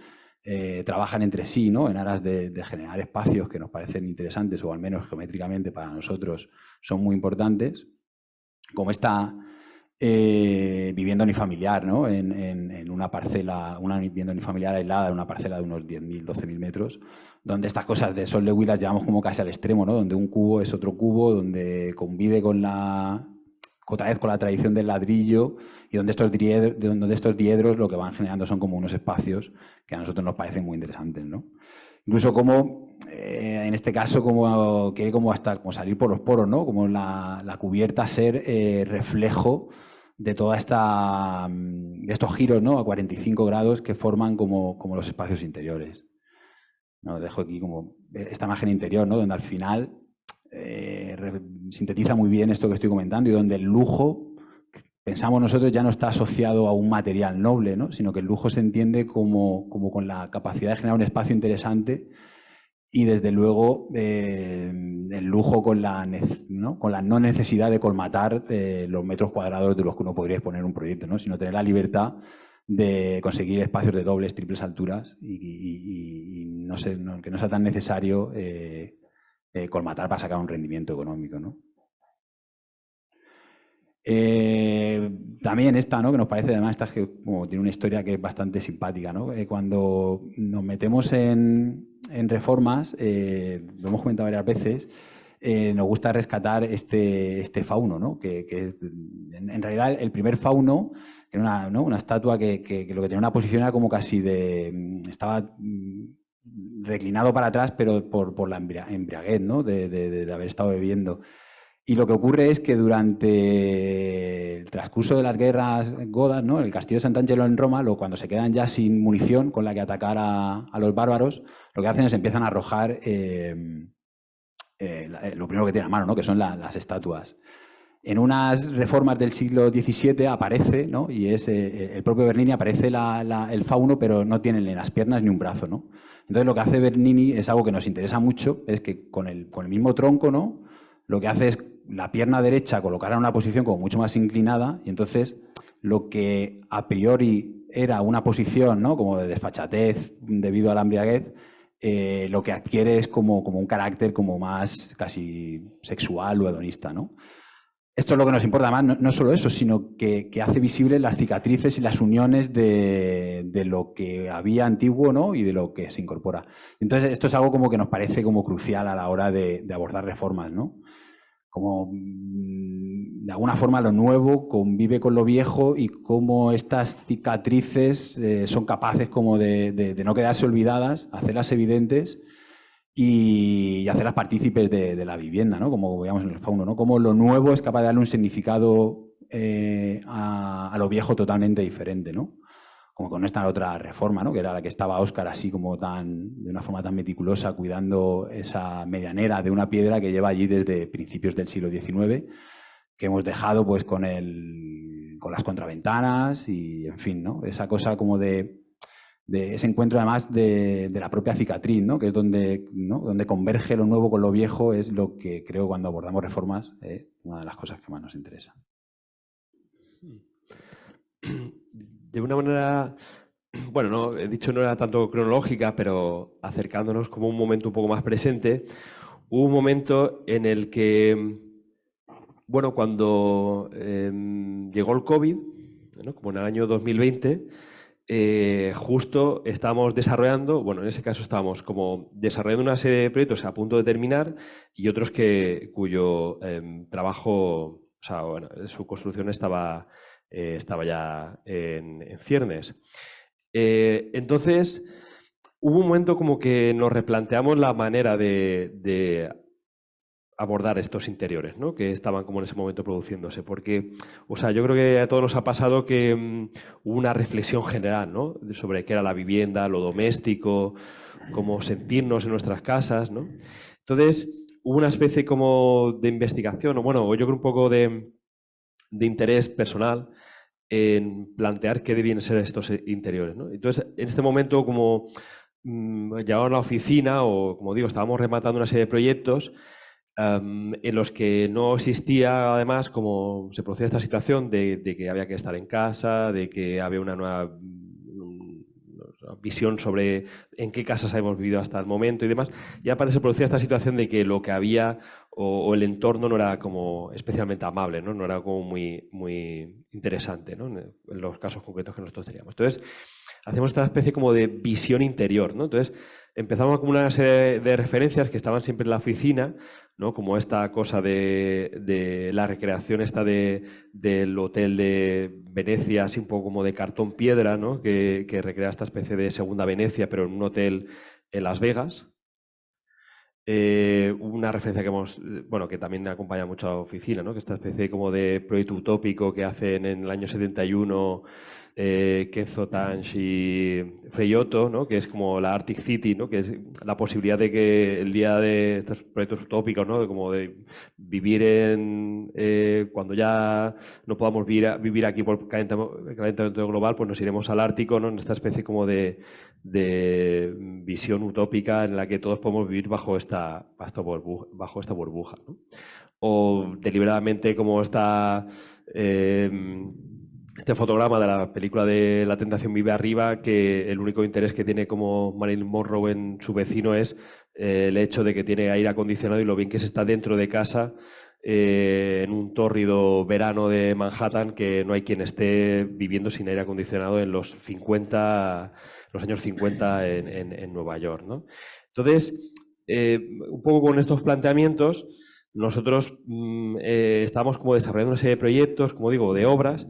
trabajan entre sí, ¿no? En aras de generar espacios que nos parecen interesantes, o al menos geométricamente para nosotros son muy importantes, como esta vivienda unifamiliar, ¿no? En una parcela, una vivienda unifamiliar aislada en una parcela de unos 10.000, 12.000 metros, donde estas cosas de Sol Lewis las llevamos como casi al extremo, ¿no? Donde un cubo es otro cubo, donde convive otra vez con la tradición del ladrillo, y donde estos diedros lo que van generando son como unos espacios que a nosotros nos parecen muy interesantes, ¿no? Incluso como, en este caso, como quiere como hasta como salir por los poros, ¿no? Como la cubierta ser reflejo de toda de estos giros, ¿no? A 45 grados que forman como los espacios interiores. ¿No? Dejo aquí como esta imagen interior, ¿no? Donde al final sintetiza muy bien esto que estoy comentando, y donde el lujo, pensamos nosotros, ya no está asociado a un material noble, ¿no? Sino que el lujo se entiende como con la capacidad de generar un espacio interesante, y desde luego el lujo con la no necesidad de colmatar los metros cuadrados de los que uno podría exponer un proyecto, ¿no? Sino tener la libertad de conseguir espacios de dobles, triples alturas, y que no sea tan necesario colmatar para sacar un rendimiento económico, ¿no? También esta, ¿no? Que nos parece, además, esta que tiene una historia que es bastante simpática, ¿no? Cuando nos metemos en reformas, lo hemos comentado varias veces, nos gusta rescatar este fauno, ¿no? Que en realidad el primer fauno era una estatua que lo que tenía una posición era como casi estaba reclinado para atrás, pero por la embriaguez, ¿no? De haber estado bebiendo. Y lo que ocurre es que durante el transcurso de las guerras godas, ¿no? En el castillo de Sant'Angelo en Roma, cuando se quedan ya sin munición con la que atacar a los bárbaros, lo que hacen es empiezan a arrojar lo primero que tienen a mano, ¿no? Que son las estatuas. En unas reformas del siglo XVII aparece, ¿no? Y es el propio Bernini, aparece el fauno, pero no tiene ni las piernas ni un brazo, ¿no? Entonces lo que hace Bernini es algo que nos interesa mucho, es que con el mismo tronco, ¿no? Lo que hace es la pierna derecha colocarla en una posición como mucho más inclinada, y entonces lo que a priori era una posición, ¿no? Como de desfachatez debido a la embriaguez, lo que adquiere es como un carácter como más casi sexual o hedonista, ¿no? Esto es lo que nos importa, además, no solo eso, sino que hace visibles las cicatrices y las uniones de lo que había antiguo, ¿no? Y de lo que se incorpora. Entonces, esto es algo como que nos parece como crucial a la hora de abordar reformas, ¿no? Como de alguna forma lo nuevo convive con lo viejo, y cómo estas cicatrices son capaces como de no quedarse olvidadas, hacerlas evidentes y hacerlas partícipes de la vivienda, ¿no? Como veíamos en el fauno, ¿no? Como lo nuevo es capaz de darle un significado a lo viejo totalmente diferente, ¿no? Como con esta otra reforma, ¿no? Que era la que estaba Óscar así como de una forma tan meticulosa, cuidando esa medianera de una piedra que lleva allí desde principios del siglo XIX, que hemos dejado pues con las contraventanas y, en fin, ¿no? Esa cosa como de ese encuentro, además, de la propia cicatriz, ¿no? Que es donde converge lo nuevo con lo viejo, es lo que creo cuando abordamos reformas, una de las cosas que más nos interesa. De una manera, bueno, no he dicho no era tanto cronológica, pero acercándonos como un momento un poco más presente, hubo un momento en el que, bueno, cuando llegó el COVID, ¿no? Como en el año 2020, justo estábamos desarrollando, bueno, en ese caso estábamos como desarrollando una serie de proyectos a punto de terminar, y otros cuyo trabajo, o sea, bueno, su construcción estaba ya en ciernes. Entonces, hubo un momento como que nos replanteamos la manera de abordar estos interiores, ¿no? Que estaban como en ese momento produciéndose, porque, o sea, yo creo que a todos nos ha pasado que hubo una reflexión general, ¿no? Sobre qué era la vivienda, lo doméstico, cómo sentirnos en nuestras casas, ¿no? Entonces, hubo una especie como de investigación, o bueno, yo creo un poco de interés personal en plantear qué debían ser estos interiores, ¿no? Entonces, en este momento, como llegamos a la oficina, o como digo, estábamos rematando una serie de proyectos, en los que no existía, además, como se producía esta situación de que había que estar en casa, de que había una nueva visión sobre en qué casas hemos vivido hasta el momento y demás, y aparte se producía esta situación de que lo que había o el entorno no era como especialmente amable, ¿no? No era como muy interesante, ¿no? En los casos concretos que nosotros teníamos. Entonces, hacemos esta especie como de visión interior, ¿no? Entonces, empezamos con una serie de referencias que estaban siempre en la oficina, ¿no? Como esta cosa de la recreación esta del hotel de Venecia, así un poco como de cartón piedra, ¿no? Que recrea esta especie de segunda Venecia, pero en un hotel en Las Vegas. Una referencia que bueno, que también acompaña mucho a la oficina, ¿no? Que esta especie como de proyecto utópico que hacen en el año 71 Kenzo Tange y Freyotto, ¿no? Que es como la Arctic City, ¿no? Que es la posibilidad de que el día de estos proyectos utópicos, ¿no? Como de vivir cuando ya no podamos vivir aquí por calentamiento global, pues nos iremos al Ártico, ¿no? En esta especie como de visión utópica en la que todos podemos vivir bajo esta burbuja, ¿no? O deliberadamente como este fotograma de la película de La tentación vive arriba, que el único interés que tiene como Marilyn Monroe en su vecino es el hecho de que tiene aire acondicionado y lo bien que se está dentro de casa en un tórrido verano de Manhattan, que no hay quien esté viviendo sin aire acondicionado en los años 50 en Nueva York, ¿no? Entonces, un poco con estos planteamientos, nosotros estábamos como desarrollando una serie de proyectos, como digo, de obras,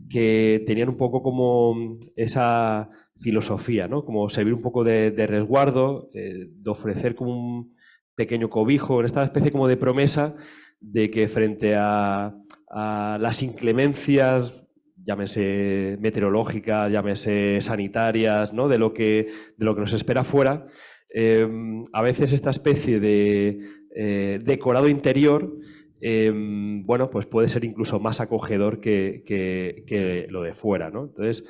que tenían un poco como esa filosofía, ¿no? Como servir un poco de resguardo, de ofrecer como un pequeño cobijo, en esta especie como de promesa de que frente a las inclemencias, llámese meteorológicas, llámese sanitarias, ¿no? de lo que nos espera afuera, a veces esta especie de decorado interior bueno, pues puede ser incluso más acogedor que lo de fuera, ¿no? Entonces,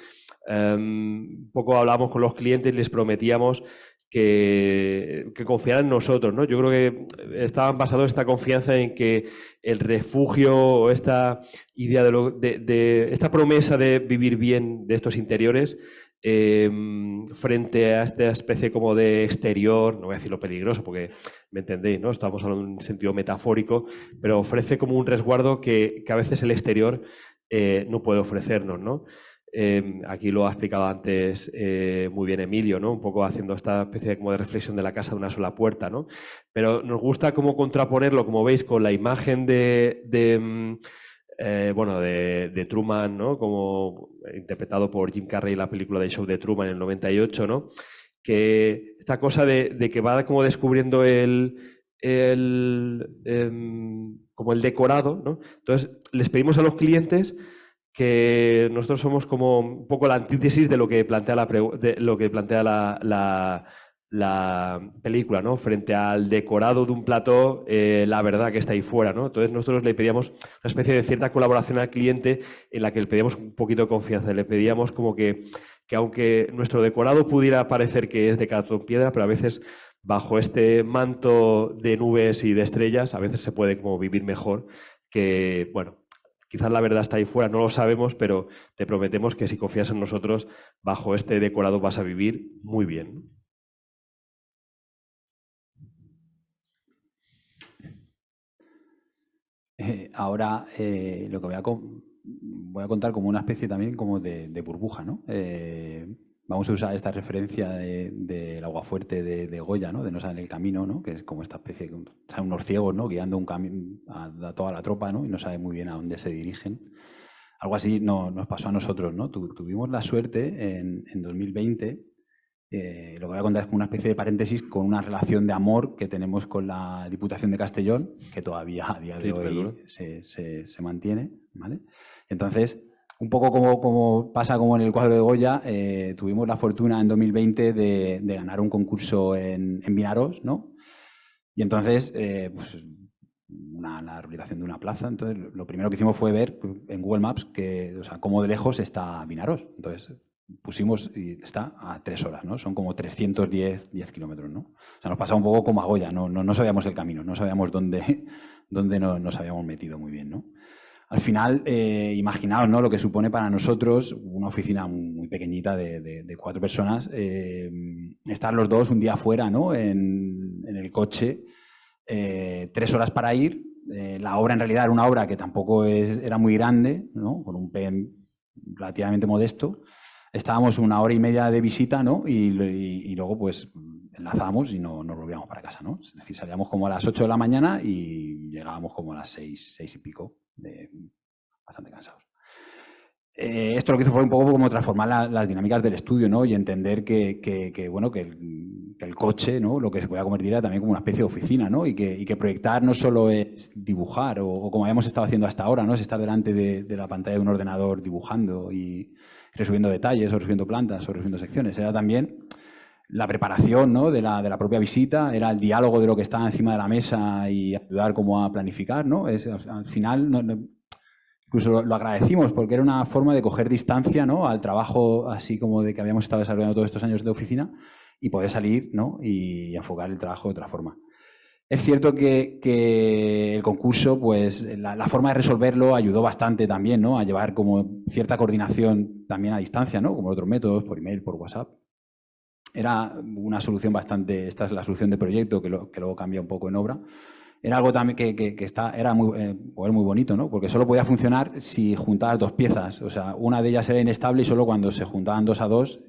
un poco hablábamos con los clientes y les prometíamos que confiaran en nosotros, ¿no? Yo creo que estaban basados esta confianza en que el refugio o esta idea de esta promesa de vivir bien de estos interiores frente a esta especie como de exterior, no voy a decirlo peligroso porque me entendéis, ¿no? Estamos hablando en un sentido metafórico, pero ofrece como un resguardo que a veces el exterior no puede ofrecernos, ¿no? Aquí lo ha explicado antes muy bien Emilio, ¿no? Un poco haciendo esta especie como de reflexión de la casa de una sola puerta, ¿no? Pero nos gusta como contraponerlo, como veis, con la imagen de Truman, ¿no? Como interpretado por Jim Carrey en la película de Show de Truman en el 98, ¿no? Que esta cosa de que va como descubriendo como el decorado, ¿no? Entonces, les pedimos a los clientes que nosotros somos como un poco la antítesis de lo que plantea la película, ¿no? Frente al decorado de un plató, la verdad que está ahí fuera, ¿no? Entonces nosotros le pedíamos una especie de cierta colaboración al cliente en la que le pedíamos un poquito de confianza, le pedíamos como que aunque nuestro decorado pudiera parecer que es de cartón piedra, pero a veces bajo este manto de nubes y de estrellas, a veces se puede como vivir mejor que, bueno, quizás la verdad está ahí fuera, no lo sabemos, pero te prometemos que si confías en nosotros, bajo este decorado vas a vivir muy bien. Ahora lo que voy a contar como una especie también como de burbuja, ¿no? Vamos a usar esta referencia del aguafuerte de Goya, ¿no? De No saben el camino, ¿no? Que es como esta especie de unos ciegos, ¿no? Guiando un camino a toda la tropa, ¿no? Y no sabe muy bien a dónde se dirigen. Algo así nos pasó a nosotros, ¿no? Tuvimos la suerte en 2020, lo que voy a contar es como una especie de paréntesis con una relación de amor que tenemos con la Diputación de Castellón, que todavía a día de hoy se mantiene, ¿vale? Entonces, un poco como pasa como en el cuadro de Goya, tuvimos la fortuna en 2020 de ganar un concurso en Vinaroz, ¿no? Y entonces, pues la rehabilitación de una plaza. Entonces, lo primero que hicimos fue ver en Google Maps cómo de lejos está Vinaroz. Entonces, pusimos y está a 3 horas, ¿no? Son como 310 kilómetros, ¿no? O sea, nos pasaba un poco como a Goya, no sabíamos el camino, no sabíamos dónde nos habíamos metido muy bien, ¿no? Al final, imaginaos, ¿no?, lo que supone para nosotros una oficina muy pequeñita de 4 personas, estar los dos un día fuera, ¿no?, en el coche, 3 horas para ir. La obra en realidad era una obra que tampoco era muy grande, ¿no?, con un PM relativamente modesto. Estábamos 1 hora y media de visita, ¿no?, y luego pues enlazábamos y nos volvíamos para casa, ¿no? Es decir, salíamos como a las 8 de la mañana y llegábamos como a las 6 y pico, bastante cansados. Esto lo que hizo fue un poco como transformar las dinámicas del estudio, ¿no?, y entender que bueno, que el coche, ¿no?, lo que se podía convertir era también como una especie de oficina, ¿no?, y que proyectar no solo es dibujar o como habíamos estado haciendo hasta ahora, ¿no?, es estar delante de la pantalla de un ordenador dibujando y resolviendo detalles o resolviendo plantas o resolviendo secciones. Era también la preparación, ¿no?, de la propia visita, era el diálogo de lo que estaba encima de la mesa y ayudar como a planificar, ¿no? Al final incluso lo agradecimos porque era una forma de coger distancia, ¿no?, al trabajo así como de que habíamos estado desarrollando todos estos años de oficina y poder salir, ¿no?, y enfocar el trabajo de otra forma. Es cierto que el concurso, pues la forma de resolverlo ayudó bastante también, ¿no?, a llevar como cierta coordinación también a distancia, ¿no?, como otros métodos, por email, por WhatsApp. Era una solución bastante, esta es la solución de proyecto que luego cambia un poco en obra. Era algo también que era muy bonito, ¿no?, porque solo podía funcionar si juntabas 2 piezas. O sea, una de ellas era inestable y solo cuando se juntaban 2 a 2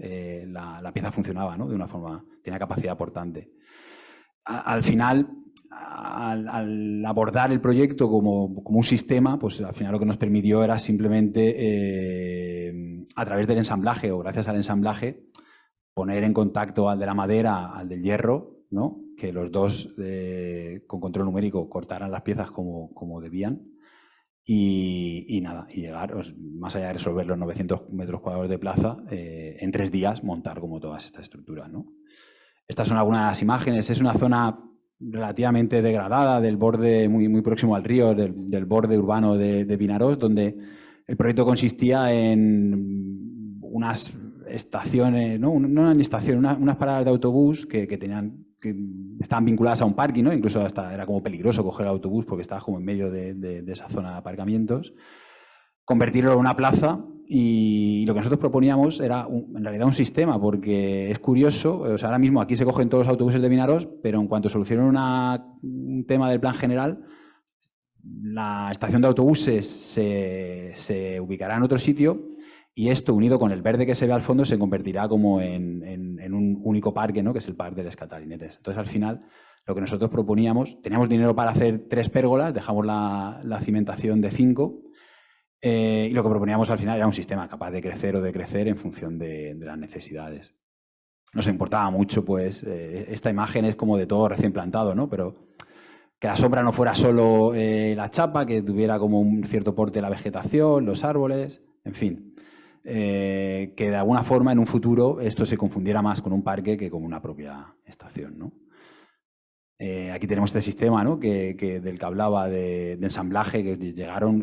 la pieza funcionaba, ¿no?, de una forma, tenía capacidad portante. Al final, al abordar el proyecto como un sistema, pues al final lo que nos permitió era simplemente, a través del ensamblaje o gracias al ensamblaje, poner en contacto al de la madera, al del hierro, ¿no?, que los dos con control numérico cortaran las piezas como debían y nada, y llegar, pues, más allá de resolver los 900 metros cuadrados de plaza, en 3 días montar como todas estas estructuras, ¿no? Estas son algunas de las imágenes. Es una zona relativamente degradada del borde muy próximo al río, del borde urbano de Vinaròs, donde el proyecto consistía en unas estaciones, no eran estaciones, unas paradas de autobús que estaban vinculadas a un parking, ¿no? Incluso hasta era como peligroso coger el autobús porque estabas como en medio de esa zona de aparcamientos. Convertirlo en una plaza y lo que nosotros proponíamos era en realidad un sistema, porque es curioso, o sea, ahora mismo aquí se cogen todos los autobuses de Vinaròs, pero en cuanto solucionen un tema del plan general, la estación de autobuses se ubicará en otro sitio y esto, unido con el verde que se ve al fondo, se convertirá como en un único parque, ¿no?, que es el Parque de les Catalinetes. Entonces, al final, lo que nosotros proponíamos, teníamos dinero para hacer 3 pérgolas, dejamos la cimentación de 5, y lo que proponíamos al final era un sistema capaz de crecer o decrecer en función de las necesidades. Nos importaba mucho, pues, esta imagen es como de todo recién plantado, ¿no?, pero que la sombra no fuera solo la chapa, que tuviera como un cierto porte la vegetación, los árboles, en fin. Que de alguna forma en un futuro esto se confundiera más con un parque que con una propia estación, ¿no? Aquí tenemos este sistema, ¿no?, del que hablaba de ensamblaje, que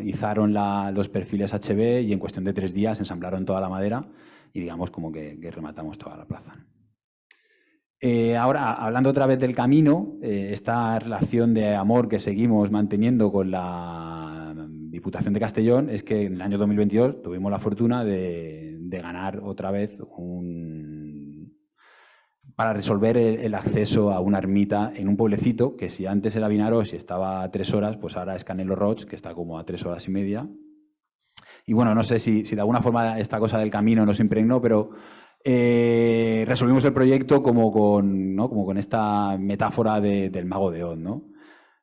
izaron los perfiles HB y en cuestión de 3 días ensamblaron toda la madera y digamos como que rematamos toda la plaza. Ahora, hablando otra vez del camino, esta relación de amor que seguimos manteniendo con la Diputación de Castellón es que en el año 2022 tuvimos la fortuna de ganar otra vez para resolver el acceso a una ermita en un pueblecito que, si antes era Vinaròs y estaba a 3 horas, pues ahora es Canelo Roig, que está como a 3 horas y media. Y bueno, no sé si de alguna forma esta cosa del camino nos impregnó, pero resolvimos el proyecto como con esta metáfora del Mago de Oz, ¿no?,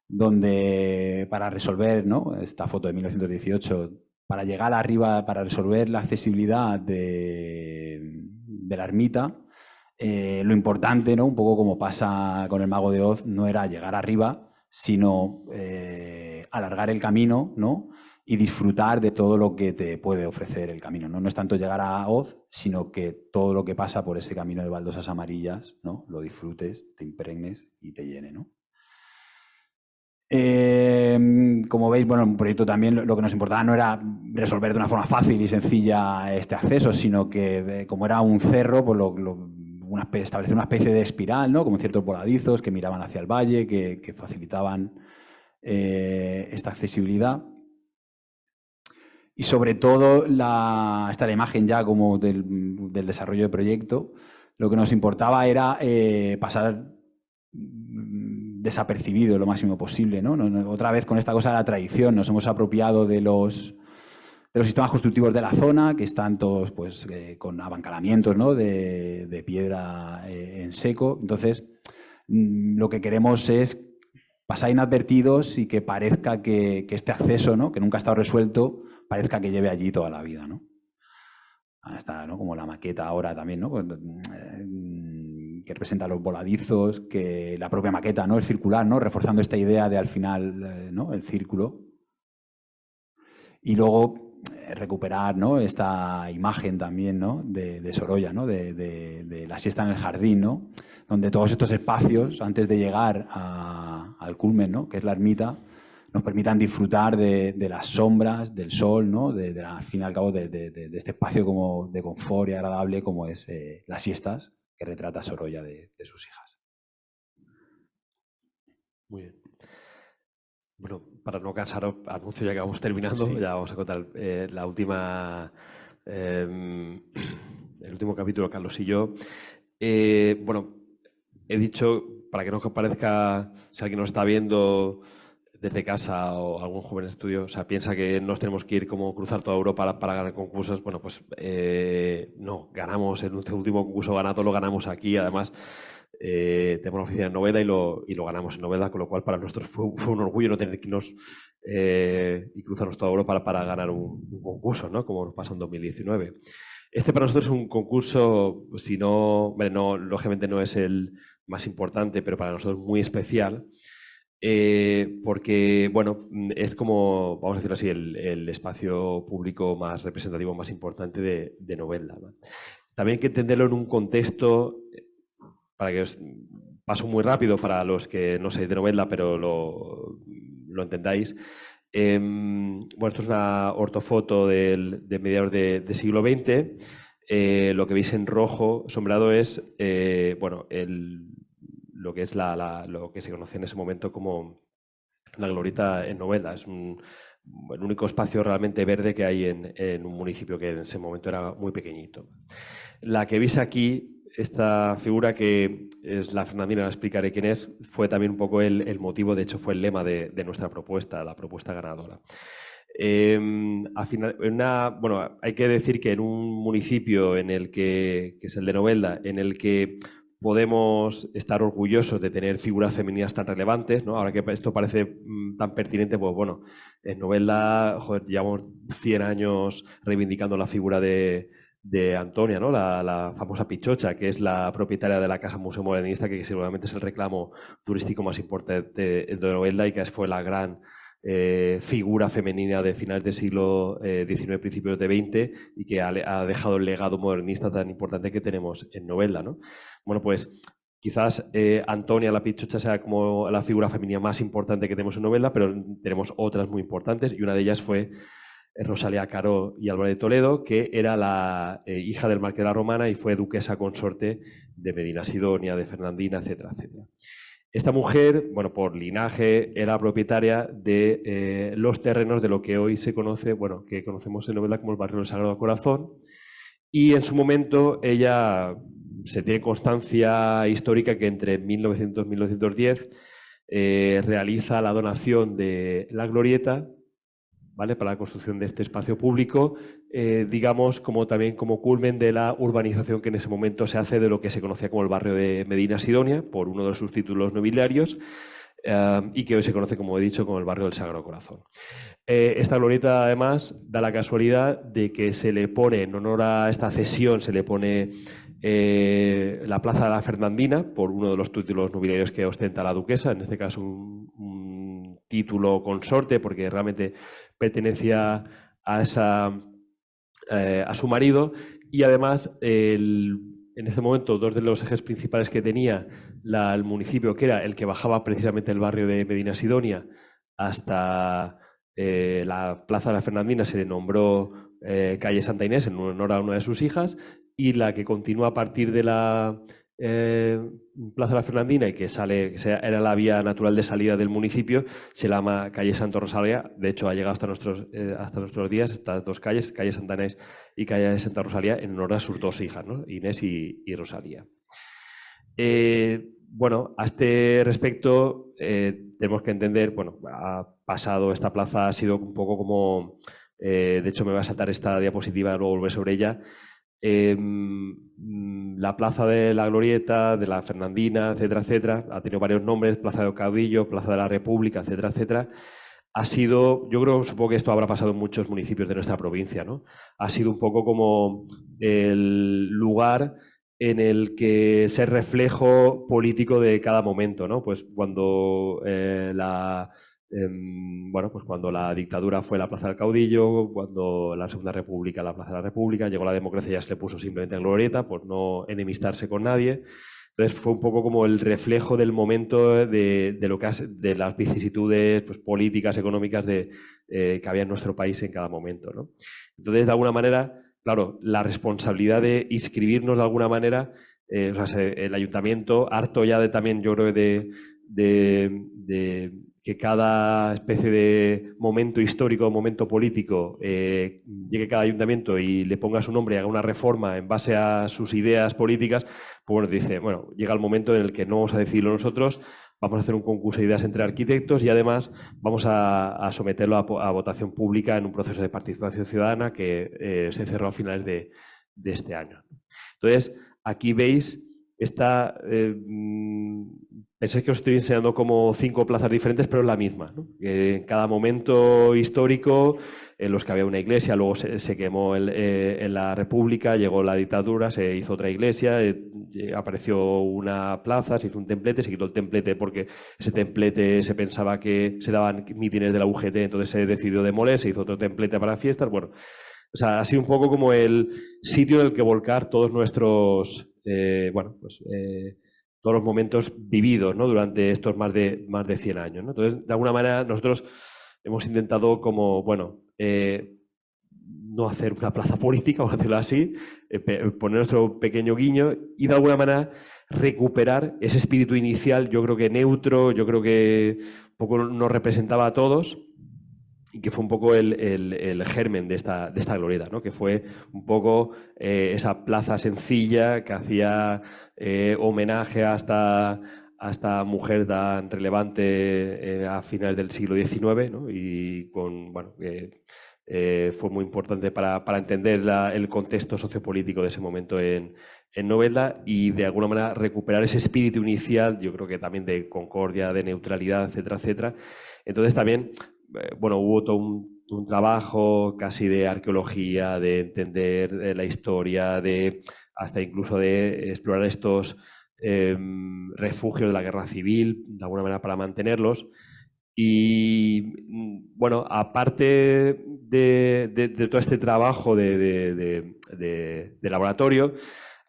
donde para resolver, ¿no?, esta foto de 1918, para llegar arriba, para resolver la accesibilidad de la ermita, lo importante, ¿no?, un poco como pasa con el Mago de Oz, no era llegar arriba, sino alargar el camino, ¿no?, y disfrutar de todo lo que te puede ofrecer el camino, ¿no? No es tanto llegar a Oz, sino que todo lo que pasa por ese camino de baldosas amarillas, ¿no?, lo disfrutes, te impregnes y te llene, ¿no? Como veis, bueno, un proyecto también lo que nos importaba no era resolver de una forma fácil y sencilla este acceso, sino que como era un cerro, pues establecer una especie de espiral, ¿no? Como ciertos voladizos que miraban hacia el valle, que facilitaban esta accesibilidad. Y sobre todo, esta es la imagen ya como del desarrollo de proyecto, lo que nos importaba era pasar desapercibido lo máximo posible, ¿no? Otra vez con esta cosa de la tradición, nos hemos apropiado de los sistemas constructivos de la zona, que están todos pues, con abancalamientos, ¿no? de piedra en seco. Entonces, lo que queremos es pasar inadvertidos y que parezca que este acceso, ¿no? que nunca ha estado resuelto, parezca que lleve allí toda la vida, ¿no? Ahora está, ¿no? Como la maqueta ahora también, ¿no? Que representa los voladizos, que la propia maqueta, ¿no? Es circular, ¿no? Reforzando esta idea de al final, ¿no? El círculo. Y luego recuperar, ¿no? Esta imagen también, ¿no? de Sorolla, ¿no? de la siesta en el jardín, ¿no? Donde todos estos espacios, antes de llegar al culmen, ¿no? Que es la ermita, nos permitan disfrutar de las sombras, del sol, ¿no? Al fin y al cabo de este espacio como de confort y agradable como es las siestas que retrata Sorolla de sus hijas. Muy bien. Bueno, para no cansaros, anuncio ya que vamos terminando, sí. Ya vamos a contar el último capítulo, Carlos y yo. Bueno, he dicho, para que no os parezca, si alguien nos está viendo desde casa o algún joven estudio, o sea, piensa que nos tenemos que ir como cruzar toda Europa para ganar concursos, bueno, pues no, ganamos el último concurso ganado, lo ganamos aquí, además tenemos una oficina en Novelda y lo ganamos en Novelda, con lo cual para nosotros fue un orgullo no tener que irnos y cruzarnos toda Europa para ganar un concurso, ¿no? Como nos pasó en 2019. Este para nosotros es un concurso, si no, lógicamente no es el más importante, pero para nosotros muy especial, porque, bueno, es como, vamos a decirlo así, el espacio público más representativo, más importante de Novelda, ¿no? También hay que entenderlo en un contexto, para que os paso muy rápido para los que no seáis de Novelda, pero lo entendáis. Bueno, esto es una ortofoto de mediados de siglo XX. Lo que veis en rojo sombreado es, bueno, lo que es lo que se conoce en ese momento como la glorieta en Novelda. Es el único espacio realmente verde que hay en un municipio que en ese momento era muy pequeñito. La que veis aquí, esta figura que es la Fernandina, la explicaré quién es, fue también un poco el motivo, de hecho fue el lema de nuestra propuesta, la propuesta ganadora. Al final, bueno, hay que decir que en un municipio en el que es el de Novelda, en el que podemos estar orgullosos de tener figuras femeninas tan relevantes, ¿no? Ahora que esto parece tan pertinente, pues bueno, en Novelda, joder, llevamos 100 años reivindicando la figura de Antonia, ¿no? La famosa Pichocha, que es la propietaria de la Casa Museo Modernista, que seguramente es el reclamo turístico más importante de Novelda y que fue la gran figura femenina de finales del siglo XIX, principios de XX, y que ha dejado el legado modernista tan importante que tenemos en Novelda, ¿no? Bueno, pues quizás Antonia la Pichocha sea como la figura femenina más importante que tenemos en Novelda, pero tenemos otras muy importantes, y una de ellas fue Rosalía Caro y Álvarez de Toledo, que era la hija del marqués de la Romana y fue duquesa consorte de Medina Sidonia, de Fernandina, etcétera, etcétera. Esta mujer, bueno, por linaje, era propietaria de los terrenos de lo que hoy se conoce, bueno, que conocemos en Novelda como el barrio del Sagrado Corazón, y en su momento ella, se tiene constancia histórica que entre 1900 y 1910 realiza la donación de la glorieta, ¿vale? Para la construcción de este espacio público, digamos, también como culmen de la urbanización que en ese momento se hace de lo que se conocía como el barrio de Medina Sidonia, por uno de sus títulos nobiliarios, y que hoy se conoce, como he dicho, como el barrio del Sagrado Corazón. Esta glorieta, además, da la casualidad de que se le pone, en honor a esta cesión, se le pone la Plaza de la Fernandina, por uno de los títulos nobiliarios que ostenta la duquesa, en este caso un título consorte, porque realmente pertenecía a su marido, y además en ese momento dos de los ejes principales que tenía el municipio, que era el que bajaba precisamente el barrio de Medina Sidonia hasta la Plaza de la Fernandina se le nombró calle Santa Inés en honor a una de sus hijas, y la que continúa a partir de la Plaza de la Fernandina y que era la vía natural de salida del municipio, se llama calle Santo Rosalía. De hecho, ha llegado hasta nuestros días estas dos calles, calle Santa Inés y calle Santa Rosalía, en honor a sus dos hijas, ¿no? Inés y Rosalía. Bueno, a este respecto tenemos que entender, bueno, ha pasado, esta plaza ha sido un poco como, de hecho me voy a saltar esta diapositiva, luego volver sobre ella. La Plaza de la Glorieta, de la Fernandina, etcétera, etcétera, ha tenido varios nombres: Plaza de Caudillo, Plaza de la República, etcétera, etcétera. Ha sido, yo creo, supongo que esto habrá pasado en muchos municipios de nuestra provincia, ¿no? Ha sido un poco como el lugar en el que ser reflejo político de cada momento, ¿no? Pues cuando pues cuando la dictadura fue la Plaza del Caudillo, cuando la Segunda República, la Plaza de la República, llegó la democracia y ya se le puso simplemente en Glorieta por no enemistarse con nadie. Entonces fue un poco como el reflejo del momento de las vicisitudes, pues, políticas, económicas que había en nuestro país en cada momento, ¿no? Entonces, de alguna manera, claro, la responsabilidad de inscribirnos de alguna manera, el ayuntamiento, harto ya también, yo creo, de que cada especie de momento histórico, momento político, llegue cada ayuntamiento y le ponga su nombre y haga una reforma en base a sus ideas políticas, pues bueno, dice, bueno, llega el momento en el que no vamos a decidirlo nosotros, vamos a hacer un concurso de ideas entre arquitectos y además vamos a someterlo a votación pública en un proceso de participación ciudadana que se cerró a finales de este año. Entonces, aquí veis pensáis que os estoy enseñando como 5 plazas diferentes, pero es la misma, ¿no? En cada momento histórico, en los que había una iglesia, luego se quemó en la República, llegó la dictadura, se hizo otra iglesia, apareció una plaza, se hizo un templete, se quitó el templete porque ese templete se pensaba que se daban mítines de la UGT, entonces se decidió demoler, se hizo otro templete para fiestas. Bueno, o sea, ha sido un poco como el sitio en el que volcar todos nuestros, todos los momentos vividos, ¿no? Durante estos más de 100 años, ¿no? Entonces, de alguna manera, nosotros hemos intentado como, bueno, no hacer una plaza política, vamos a decirlo así, poner nuestro pequeño guiño y de alguna manera recuperar ese espíritu inicial, yo creo que neutro, yo creo que un poco nos representaba a todos, y que fue un poco el germen de esta glorieta, ¿no? Que fue un poco esa plaza sencilla que hacía homenaje a esta mujer tan relevante a finales del siglo XIX, ¿no? Y fue muy importante para entender el contexto sociopolítico de ese momento en Novelda, y de alguna manera recuperar ese espíritu inicial, yo creo que también de concordia, de neutralidad, etcétera, etcétera. Entonces también, bueno, hubo todo un trabajo casi de arqueología, de entender la historia, hasta incluso de explorar estos refugios de la guerra civil, de alguna manera, para mantenerlos. Y bueno, aparte de todo este trabajo de laboratorio,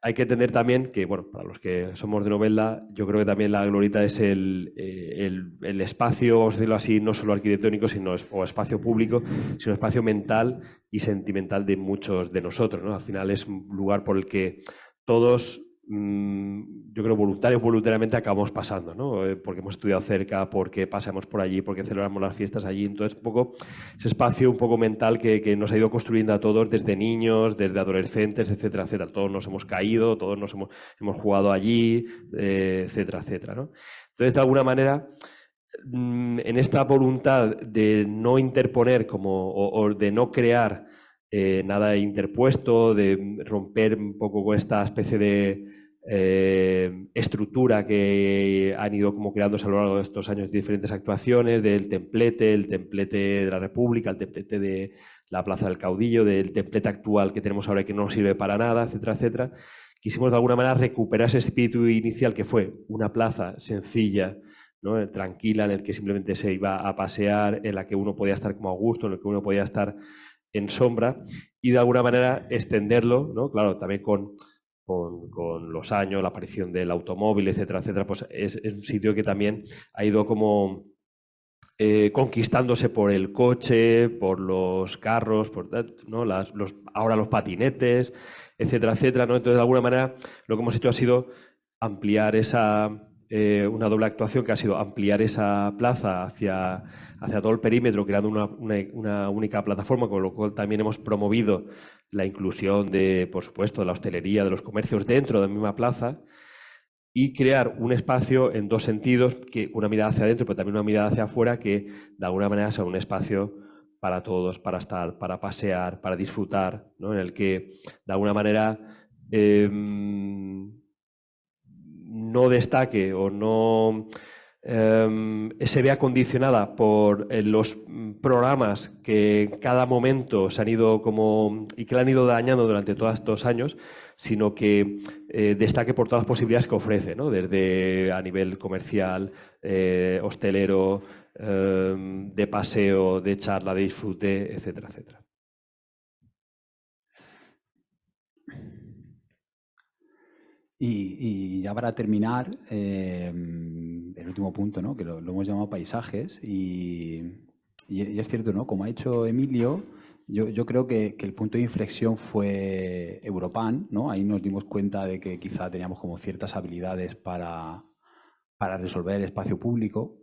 hay que entender también que, bueno, para los que somos de Novelda, yo creo que también la Glorieta es el espacio, vamos a decirlo así, no solo arquitectónico, o espacio público, sino espacio mental y sentimental de muchos de nosotros, ¿no? Al final es un lugar por el que todos, yo creo, voluntariamente acabamos pasando, ¿no? Porque hemos estudiado cerca, porque pasamos por allí, porque celebramos las fiestas allí. Entonces, un poco ese espacio un poco mental que nos ha ido construyendo a todos desde niños, desde adolescentes, etcétera, etcétera. Todos nos hemos caído, todos hemos jugado allí, etcétera, etcétera, ¿no? Entonces, de alguna manera, en esta voluntad de no interponer o de no crear nada interpuesto, de romper un poco con esta especie de estructura que han ido como creándose a lo largo de estos años de diferentes actuaciones, del templete, el templete de la República, el templete de la Plaza del Caudillo, del templete actual que tenemos ahora que no sirve para nada, etcétera, etcétera. Quisimos de alguna manera recuperar ese espíritu inicial que fue una plaza sencilla, ¿no? Tranquila, en el que simplemente se iba a pasear, en la que uno podía estar como a gusto, en el que uno podía estar en sombra, y de alguna manera extenderlo, ¿no? Claro, también con los años, la aparición del automóvil, etcétera, etcétera, pues es un sitio que también ha ido como conquistándose por el coche, por los carros, ¿no? Ahora los patinetes, etcétera, etcétera, ¿no? Entonces, de alguna manera, lo que hemos hecho ha sido ampliar una doble actuación que ha sido ampliar esa plaza hacia todo el perímetro, creando una única plataforma, con lo cual también hemos promovido la inclusión por supuesto, de la hostelería, de los comercios dentro de la misma plaza, y crear un espacio en dos sentidos, una mirada hacia adentro, pero también una mirada hacia afuera, que de alguna manera sea un espacio para todos, para estar, para pasear, para disfrutar, ¿no? En el que de alguna manera no destaque o no se vea condicionada por los programas que en cada momento se han ido y que la han ido dañando durante todos estos años, sino que destaque por todas las posibilidades que ofrece, ¿no? Desde a nivel comercial, hostelero, de paseo, de charla, de disfrute, etcétera, etcétera. Y ya para terminar, el último punto, ¿no? Que lo hemos llamado paisajes, y es cierto, ¿no? Como ha dicho Emilio, yo creo que el punto de inflexión fue Europan, ¿no? Ahí nos dimos cuenta de que quizá teníamos como ciertas habilidades para resolver el espacio público.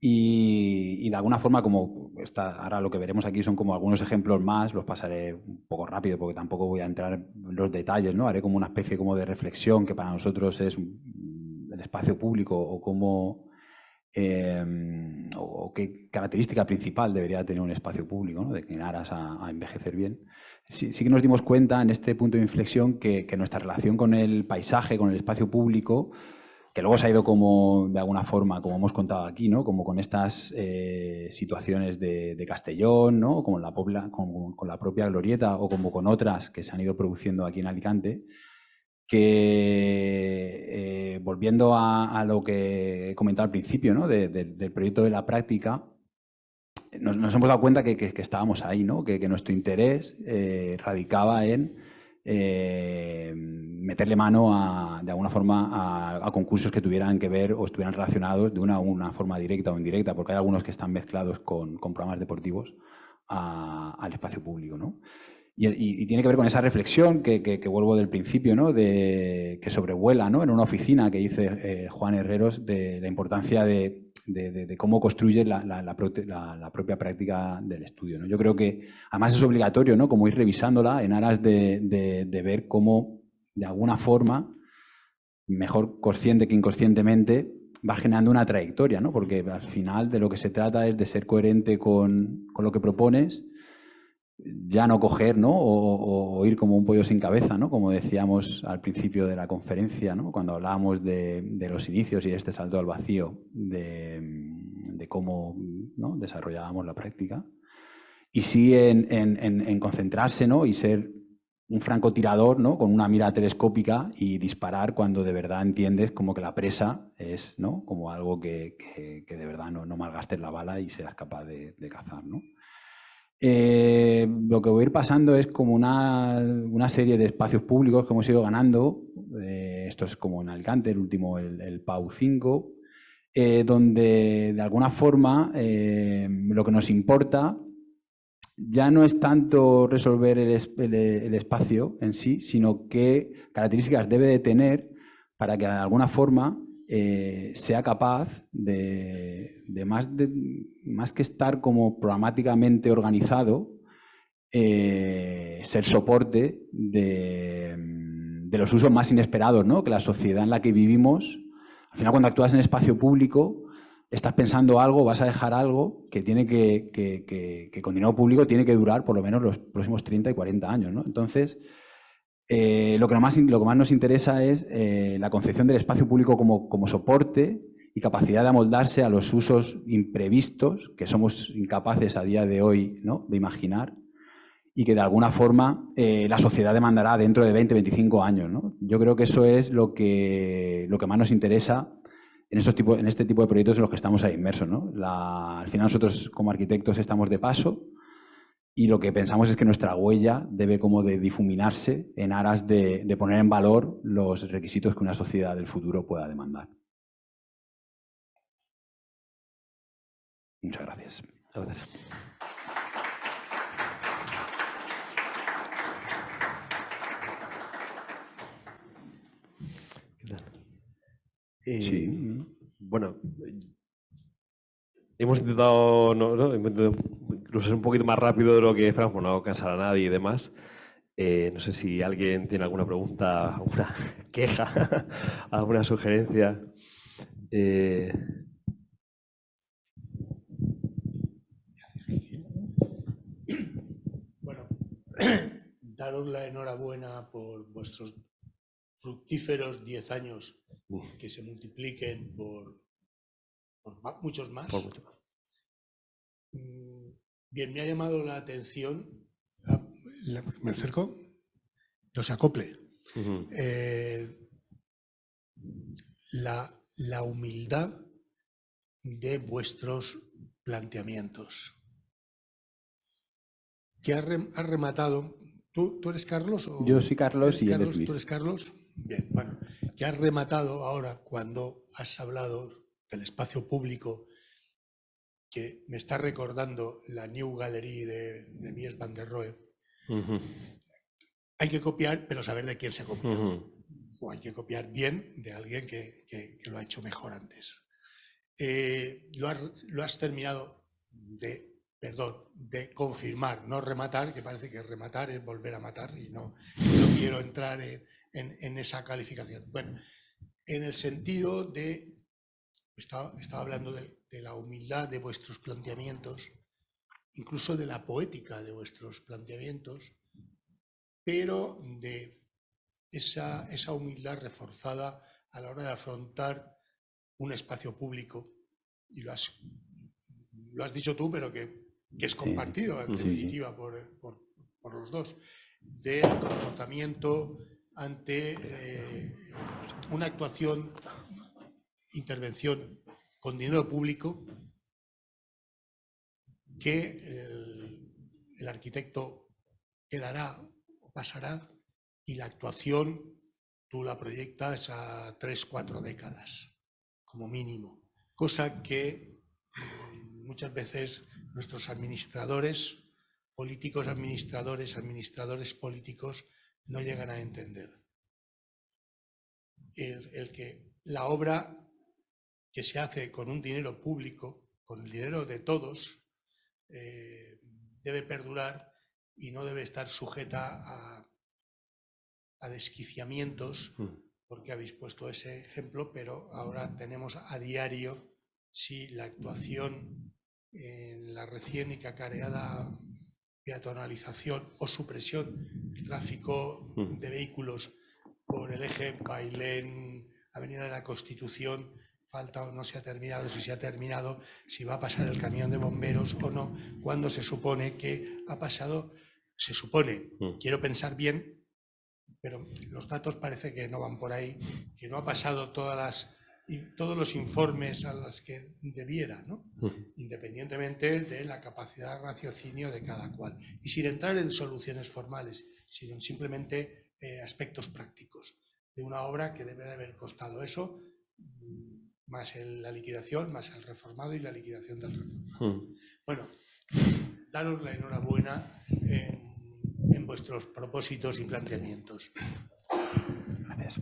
Y de alguna forma, como ahora lo que veremos aquí son como algunos ejemplos más, los pasaré un poco rápido porque tampoco voy a entrar en los detalles, ¿no? Haré como una especie como de reflexión que para nosotros es el espacio público, o cómo o qué característica principal debería tener un espacio público, ¿no? De que en aras a envejecer bien. Sí que nos dimos cuenta en este punto de inflexión que nuestra relación con el paisaje, con el espacio público, que luego se ha ido como, de alguna forma, como hemos contado aquí, ¿no? Como con estas situaciones de Castellón, ¿no? Como con la propia Glorieta, o como con otras que se han ido produciendo aquí en Alicante, que volviendo a lo que he comentado al principio, ¿no? Del proyecto de la práctica, nos hemos dado cuenta que estábamos ahí, ¿no? Que nuestro interés radicaba en meterle mano de alguna forma a concursos que tuvieran que ver o estuvieran relacionados de una forma directa o indirecta, porque hay algunos que están mezclados con programas deportivos al espacio público, ¿no? Y tiene que ver con esa reflexión que vuelvo del principio, ¿no? Que sobrevuela, ¿no? En una oficina que dice Juan Herreros, de la importancia de cómo construye la propia práctica del estudio, ¿no? Yo creo que además es obligatorio, ¿no? Como ir revisándola en aras de ver cómo, de alguna forma, mejor consciente que inconscientemente, va generando una trayectoria, ¿no? Porque al final de lo que se trata es de ser coherente con lo que propones, ya no coger, ¿no? O ir como un pollo sin cabeza, ¿no? Como decíamos al principio de la conferencia, ¿no? Cuando hablábamos de los inicios y de este salto al vacío, de cómo, ¿no? Desarrollábamos la práctica. Y sí en concentrarse, ¿no? Y ser un francotirador, ¿no? Con una mira telescópica, y disparar cuando de verdad entiendes como que la presa es, ¿no? Como algo que de verdad no malgastes la bala y seas capaz de cazar, ¿no? Lo que voy a ir pasando es como una serie de espacios públicos que hemos ido ganando. Esto es como en Alicante, el último, el PAU 5, donde de alguna forma lo que nos importa ya no es tanto resolver el espacio en sí, sino qué características debe de tener para que de alguna forma sea capaz de más que estar como programáticamente organizado, ser soporte de los usos más inesperados, ¿no? Que la sociedad en la que vivimos, al final, cuando actúas en espacio público, estás pensando algo, vas a dejar algo que tiene que con dinero público tiene que durar por lo menos los próximos 30 y 40 años, ¿no? Entonces, lo que más nos interesa es la concepción del espacio público como soporte y capacidad de amoldarse a los usos imprevistos que somos incapaces a día de hoy, ¿no? De imaginar, y que de alguna forma la sociedad demandará dentro de 20, 25 años, ¿no? Yo creo que eso es lo que más nos interesa en este tipo de proyectos en los que estamos ahí inmersos, ¿no? Al final nosotros como arquitectos estamos de paso, y lo que pensamos es que nuestra huella debe como de difuminarse en aras de poner en valor los requisitos que una sociedad del futuro pueda demandar. Muchas gracias. Gracias. ¿Qué tal? Sí. Bueno, hemos intentado, hemos intentado incluso ser un poquito más rápido de lo que esperamos, por no cansar a nadie y demás. No sé si alguien tiene alguna pregunta, alguna queja, alguna sugerencia. Bueno, daros la enhorabuena por vuestros fructíferos 10 años, que se multipliquen por muchos más. Por mucho más. Bien, me ha llamado la atención, ¿me acerco? Los acople. La humildad de vuestros planteamientos. Que has rematado. ¿Tú eres Carlos? ¿O yo soy Carlos y él es Carlos? Luis. ¿Tú eres Carlos? Bien, bueno, que has rematado ahora cuando has hablado del espacio público, que me está recordando la New Gallery de Mies van der Rohe. Hay que copiar, pero saber de quién se copia. O hay que copiar bien de alguien que lo ha hecho mejor antes. Lo has terminado de confirmar, no rematar, que parece que rematar es volver a matar y no quiero entrar en esa calificación. Bueno, en el sentido de, estaba hablando de la humildad de vuestros planteamientos, incluso de la poética de vuestros planteamientos, pero de esa humildad reforzada a la hora de afrontar un espacio público, y lo has dicho tú, pero que es compartido en definitiva por los dos, del comportamiento ante una intervención con dinero público que el arquitecto quedará o pasará, y la actuación tú la proyectas a 3-4 décadas como mínimo, cosa que muchas veces nuestros administradores políticos, administradores políticos no llegan a entender. El que la obra que se hace con un dinero público, con el dinero de todos, debe perdurar y no debe estar sujeta a desquiciamientos, porque habéis puesto ese ejemplo, pero ahora tenemos a diario si la actuación en la recién y cacareada peatonalización o supresión del tráfico de vehículos por el eje Bailén, Avenida de la Constitución, falta o no se ha terminado, si se ha terminado, si va a pasar el camión de bomberos o no, cuando se supone que ha pasado, se supone, quiero pensar bien, pero los datos parece que no van por ahí, que no ha pasado todos los informes a los que debiera, ¿no? Independientemente de la capacidad de raciocinio de cada cual. Y sin entrar en soluciones formales, sino simplemente aspectos prácticos de una obra que debe de haber costado eso, más la liquidación, más el reformado y la liquidación del reformado. Bueno, daros la enhorabuena en vuestros propósitos y planteamientos. Gracias.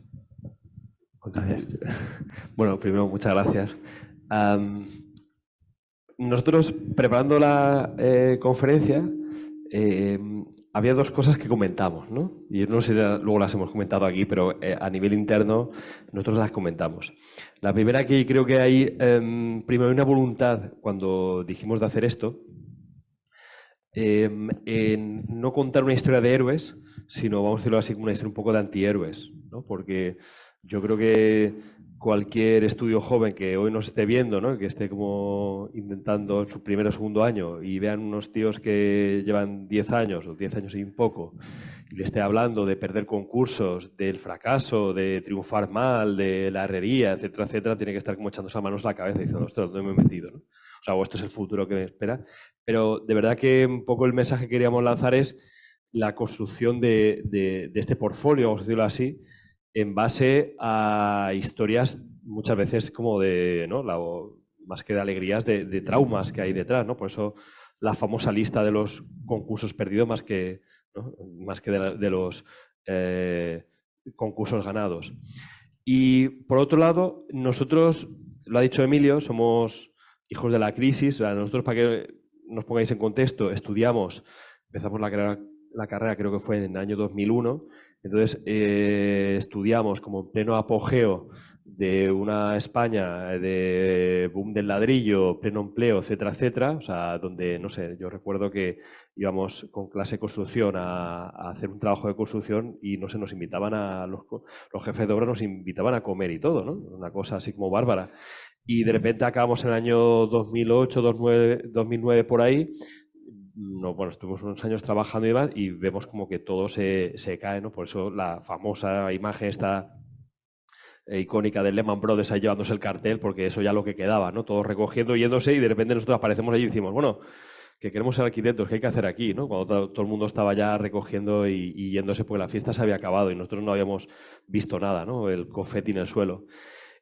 Gracias. Bueno, primero, muchas gracias. Nosotros, preparando la conferencia, había dos cosas que comentamos, ¿no? Y no sé si luego las hemos comentado aquí, pero a nivel interno nosotros las comentamos. La primera, que creo que hay, primero, una voluntad cuando dijimos de hacer esto, en no contar una historia de héroes, sino, vamos a decirlo así, como una historia un poco de antihéroes, ¿no? Porque yo creo que cualquier estudio joven que hoy nos esté viendo, ¿no? Que esté como intentando su primer o segundo año y vean unos tíos que llevan 10 años o 10 años y un poco y le esté hablando de perder concursos, del fracaso, de triunfar mal, de la herrería, etcétera, etcétera, tiene que estar como echándose las manos a la cabeza y diciendo, ostras, ¿dónde me he metido, ¿no? O sea, o esto es el futuro que me espera. Pero de verdad que un poco el mensaje que queríamos lanzar es la construcción de este portfolio, vamos a decirlo así, en base a historias muchas veces como de, ¿no? más que de alegrías, de traumas que hay detrás, ¿no? Por eso la famosa lista de los concursos perdidos más que, ¿no? Más que de los concursos ganados. Y por otro lado, nosotros, lo ha dicho Emilio, somos hijos de la crisis. O sea, nosotros, para que nos pongáis en contexto, empezamos la carrera creo que fue en el año 2001. Entonces, estudiamos como en pleno apogeo de una España de boom del ladrillo, pleno empleo, etcétera, etcétera. O sea, donde, no sé, yo recuerdo que íbamos con clase de construcción a hacer un trabajo de construcción y, no sé, nos invitaban los jefes de obra nos invitaban a comer y todo, ¿no? Una cosa así como bárbara. Y de repente acabamos en el año 2008, 2009 por ahí. No, bueno, estuvimos unos años trabajando y demás y vemos como que todo se cae, ¿no? Por eso la famosa imagen esta icónica de Lehman Brothers ahí llevándose el cartel, porque eso ya lo que quedaba, ¿no? Todos recogiendo, yéndose, y de repente nosotros aparecemos allí y decimos, bueno, que queremos ser arquitectos, ¿qué hay que hacer aquí, ¿no? Cuando todo el mundo estaba ya recogiendo y yéndose, porque la fiesta se había acabado y nosotros no habíamos visto nada, ¿no? El confeti en el suelo.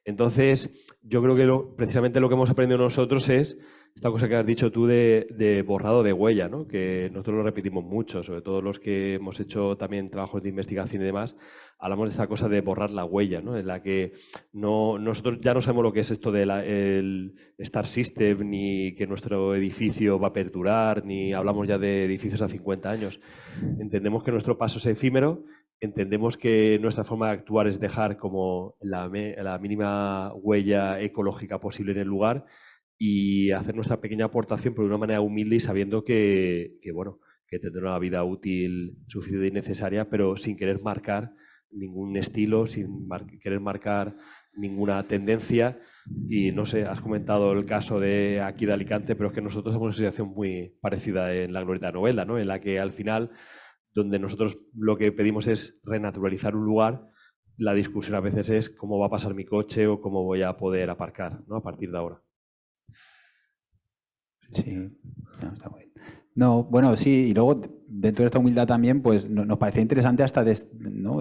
Entonces, yo creo que precisamente lo que hemos aprendido nosotros es esta cosa que has dicho tú de borrado de huella, ¿no? Que nosotros lo repetimos mucho, sobre todo los que hemos hecho también trabajos de investigación y demás, hablamos de esta cosa de borrar la huella, ¿no? En la que nosotros ya no sabemos lo que es esto del Star System, ni que nuestro edificio va a perdurar, ni hablamos ya de edificios a 50 años. Entendemos que nuestro paso es efímero. Entendemos que nuestra forma de actuar es dejar como la mínima huella ecológica posible en el lugar y hacer nuestra pequeña aportación, pero de una manera humilde y sabiendo que tendrá una vida útil suficiente y necesaria, pero sin querer marcar ningún estilo, sin querer marcar ninguna tendencia. Y no sé, has comentado el caso de aquí de Alicante, pero es que nosotros tenemos una situación muy parecida en la Glorieta de Novelda, ¿no? En la que al final, donde nosotros lo que pedimos es renaturalizar un lugar, la discusión a veces es cómo va a pasar mi coche o cómo voy a poder aparcar, ¿no? A partir de ahora. Sí, no, está muy bien. No, bueno, sí, y luego dentro de esta humildad también, pues nos parece interesante hasta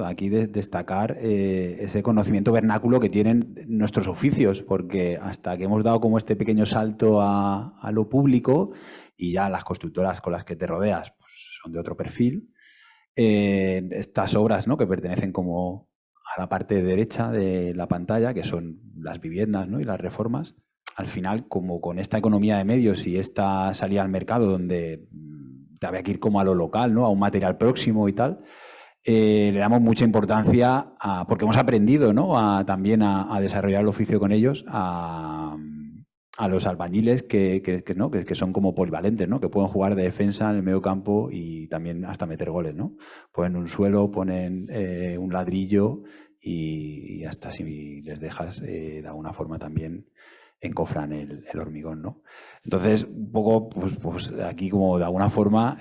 aquí destacar ese conocimiento vernáculo que tienen nuestros oficios, porque hasta que hemos dado como este pequeño salto a lo público y ya las constructoras con las que te rodeas pues, son de otro perfil, estas obras, ¿no? Que pertenecen como a la parte derecha de la pantalla, que son las viviendas, ¿no? Y las reformas, al final, como con esta economía de medios y esta salida al mercado donde había que ir como a lo local, ¿no? A un material próximo y tal, le damos mucha importancia porque hemos aprendido, ¿no? También a desarrollar el oficio con ellos, a los albañiles que son como polivalentes, ¿no? Que pueden jugar de defensa en el medio campo y también hasta meter goles, ¿no? Ponen un suelo, ponen un ladrillo y hasta si les dejas de alguna forma también encofran el hormigón, ¿no? Entonces, un poco, pues aquí como de alguna forma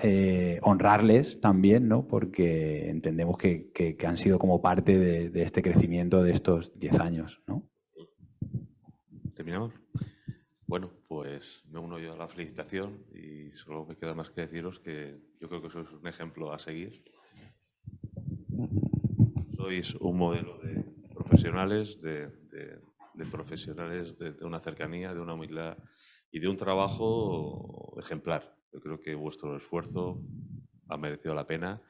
honrarles también, ¿no? Porque entendemos que han sido como parte de este crecimiento de estos 10 años, ¿no? ¿Terminamos? Bueno, pues me uno yo a la felicitación y solo me queda más que deciros que yo creo que sois un ejemplo a seguir. Sois un modelo de profesionales, de una cercanía, de una humildad y de un trabajo ejemplar. Yo creo que vuestro esfuerzo ha merecido la pena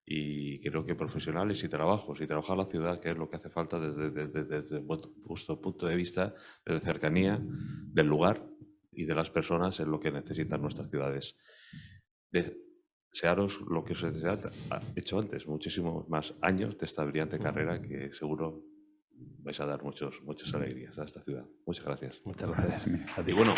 y creo que profesionales y trabajar la ciudad, que es lo que hace falta desde vuestro punto de vista, de cercanía del lugar y de las personas, es lo que necesitan nuestras ciudades. Desearos lo que os he hecho antes, muchísimos más años de esta brillante carrera que seguro vais a dar muchas alegrías a esta ciudad. Muchas gracias. Muchas gracias. Gracias. Y bueno,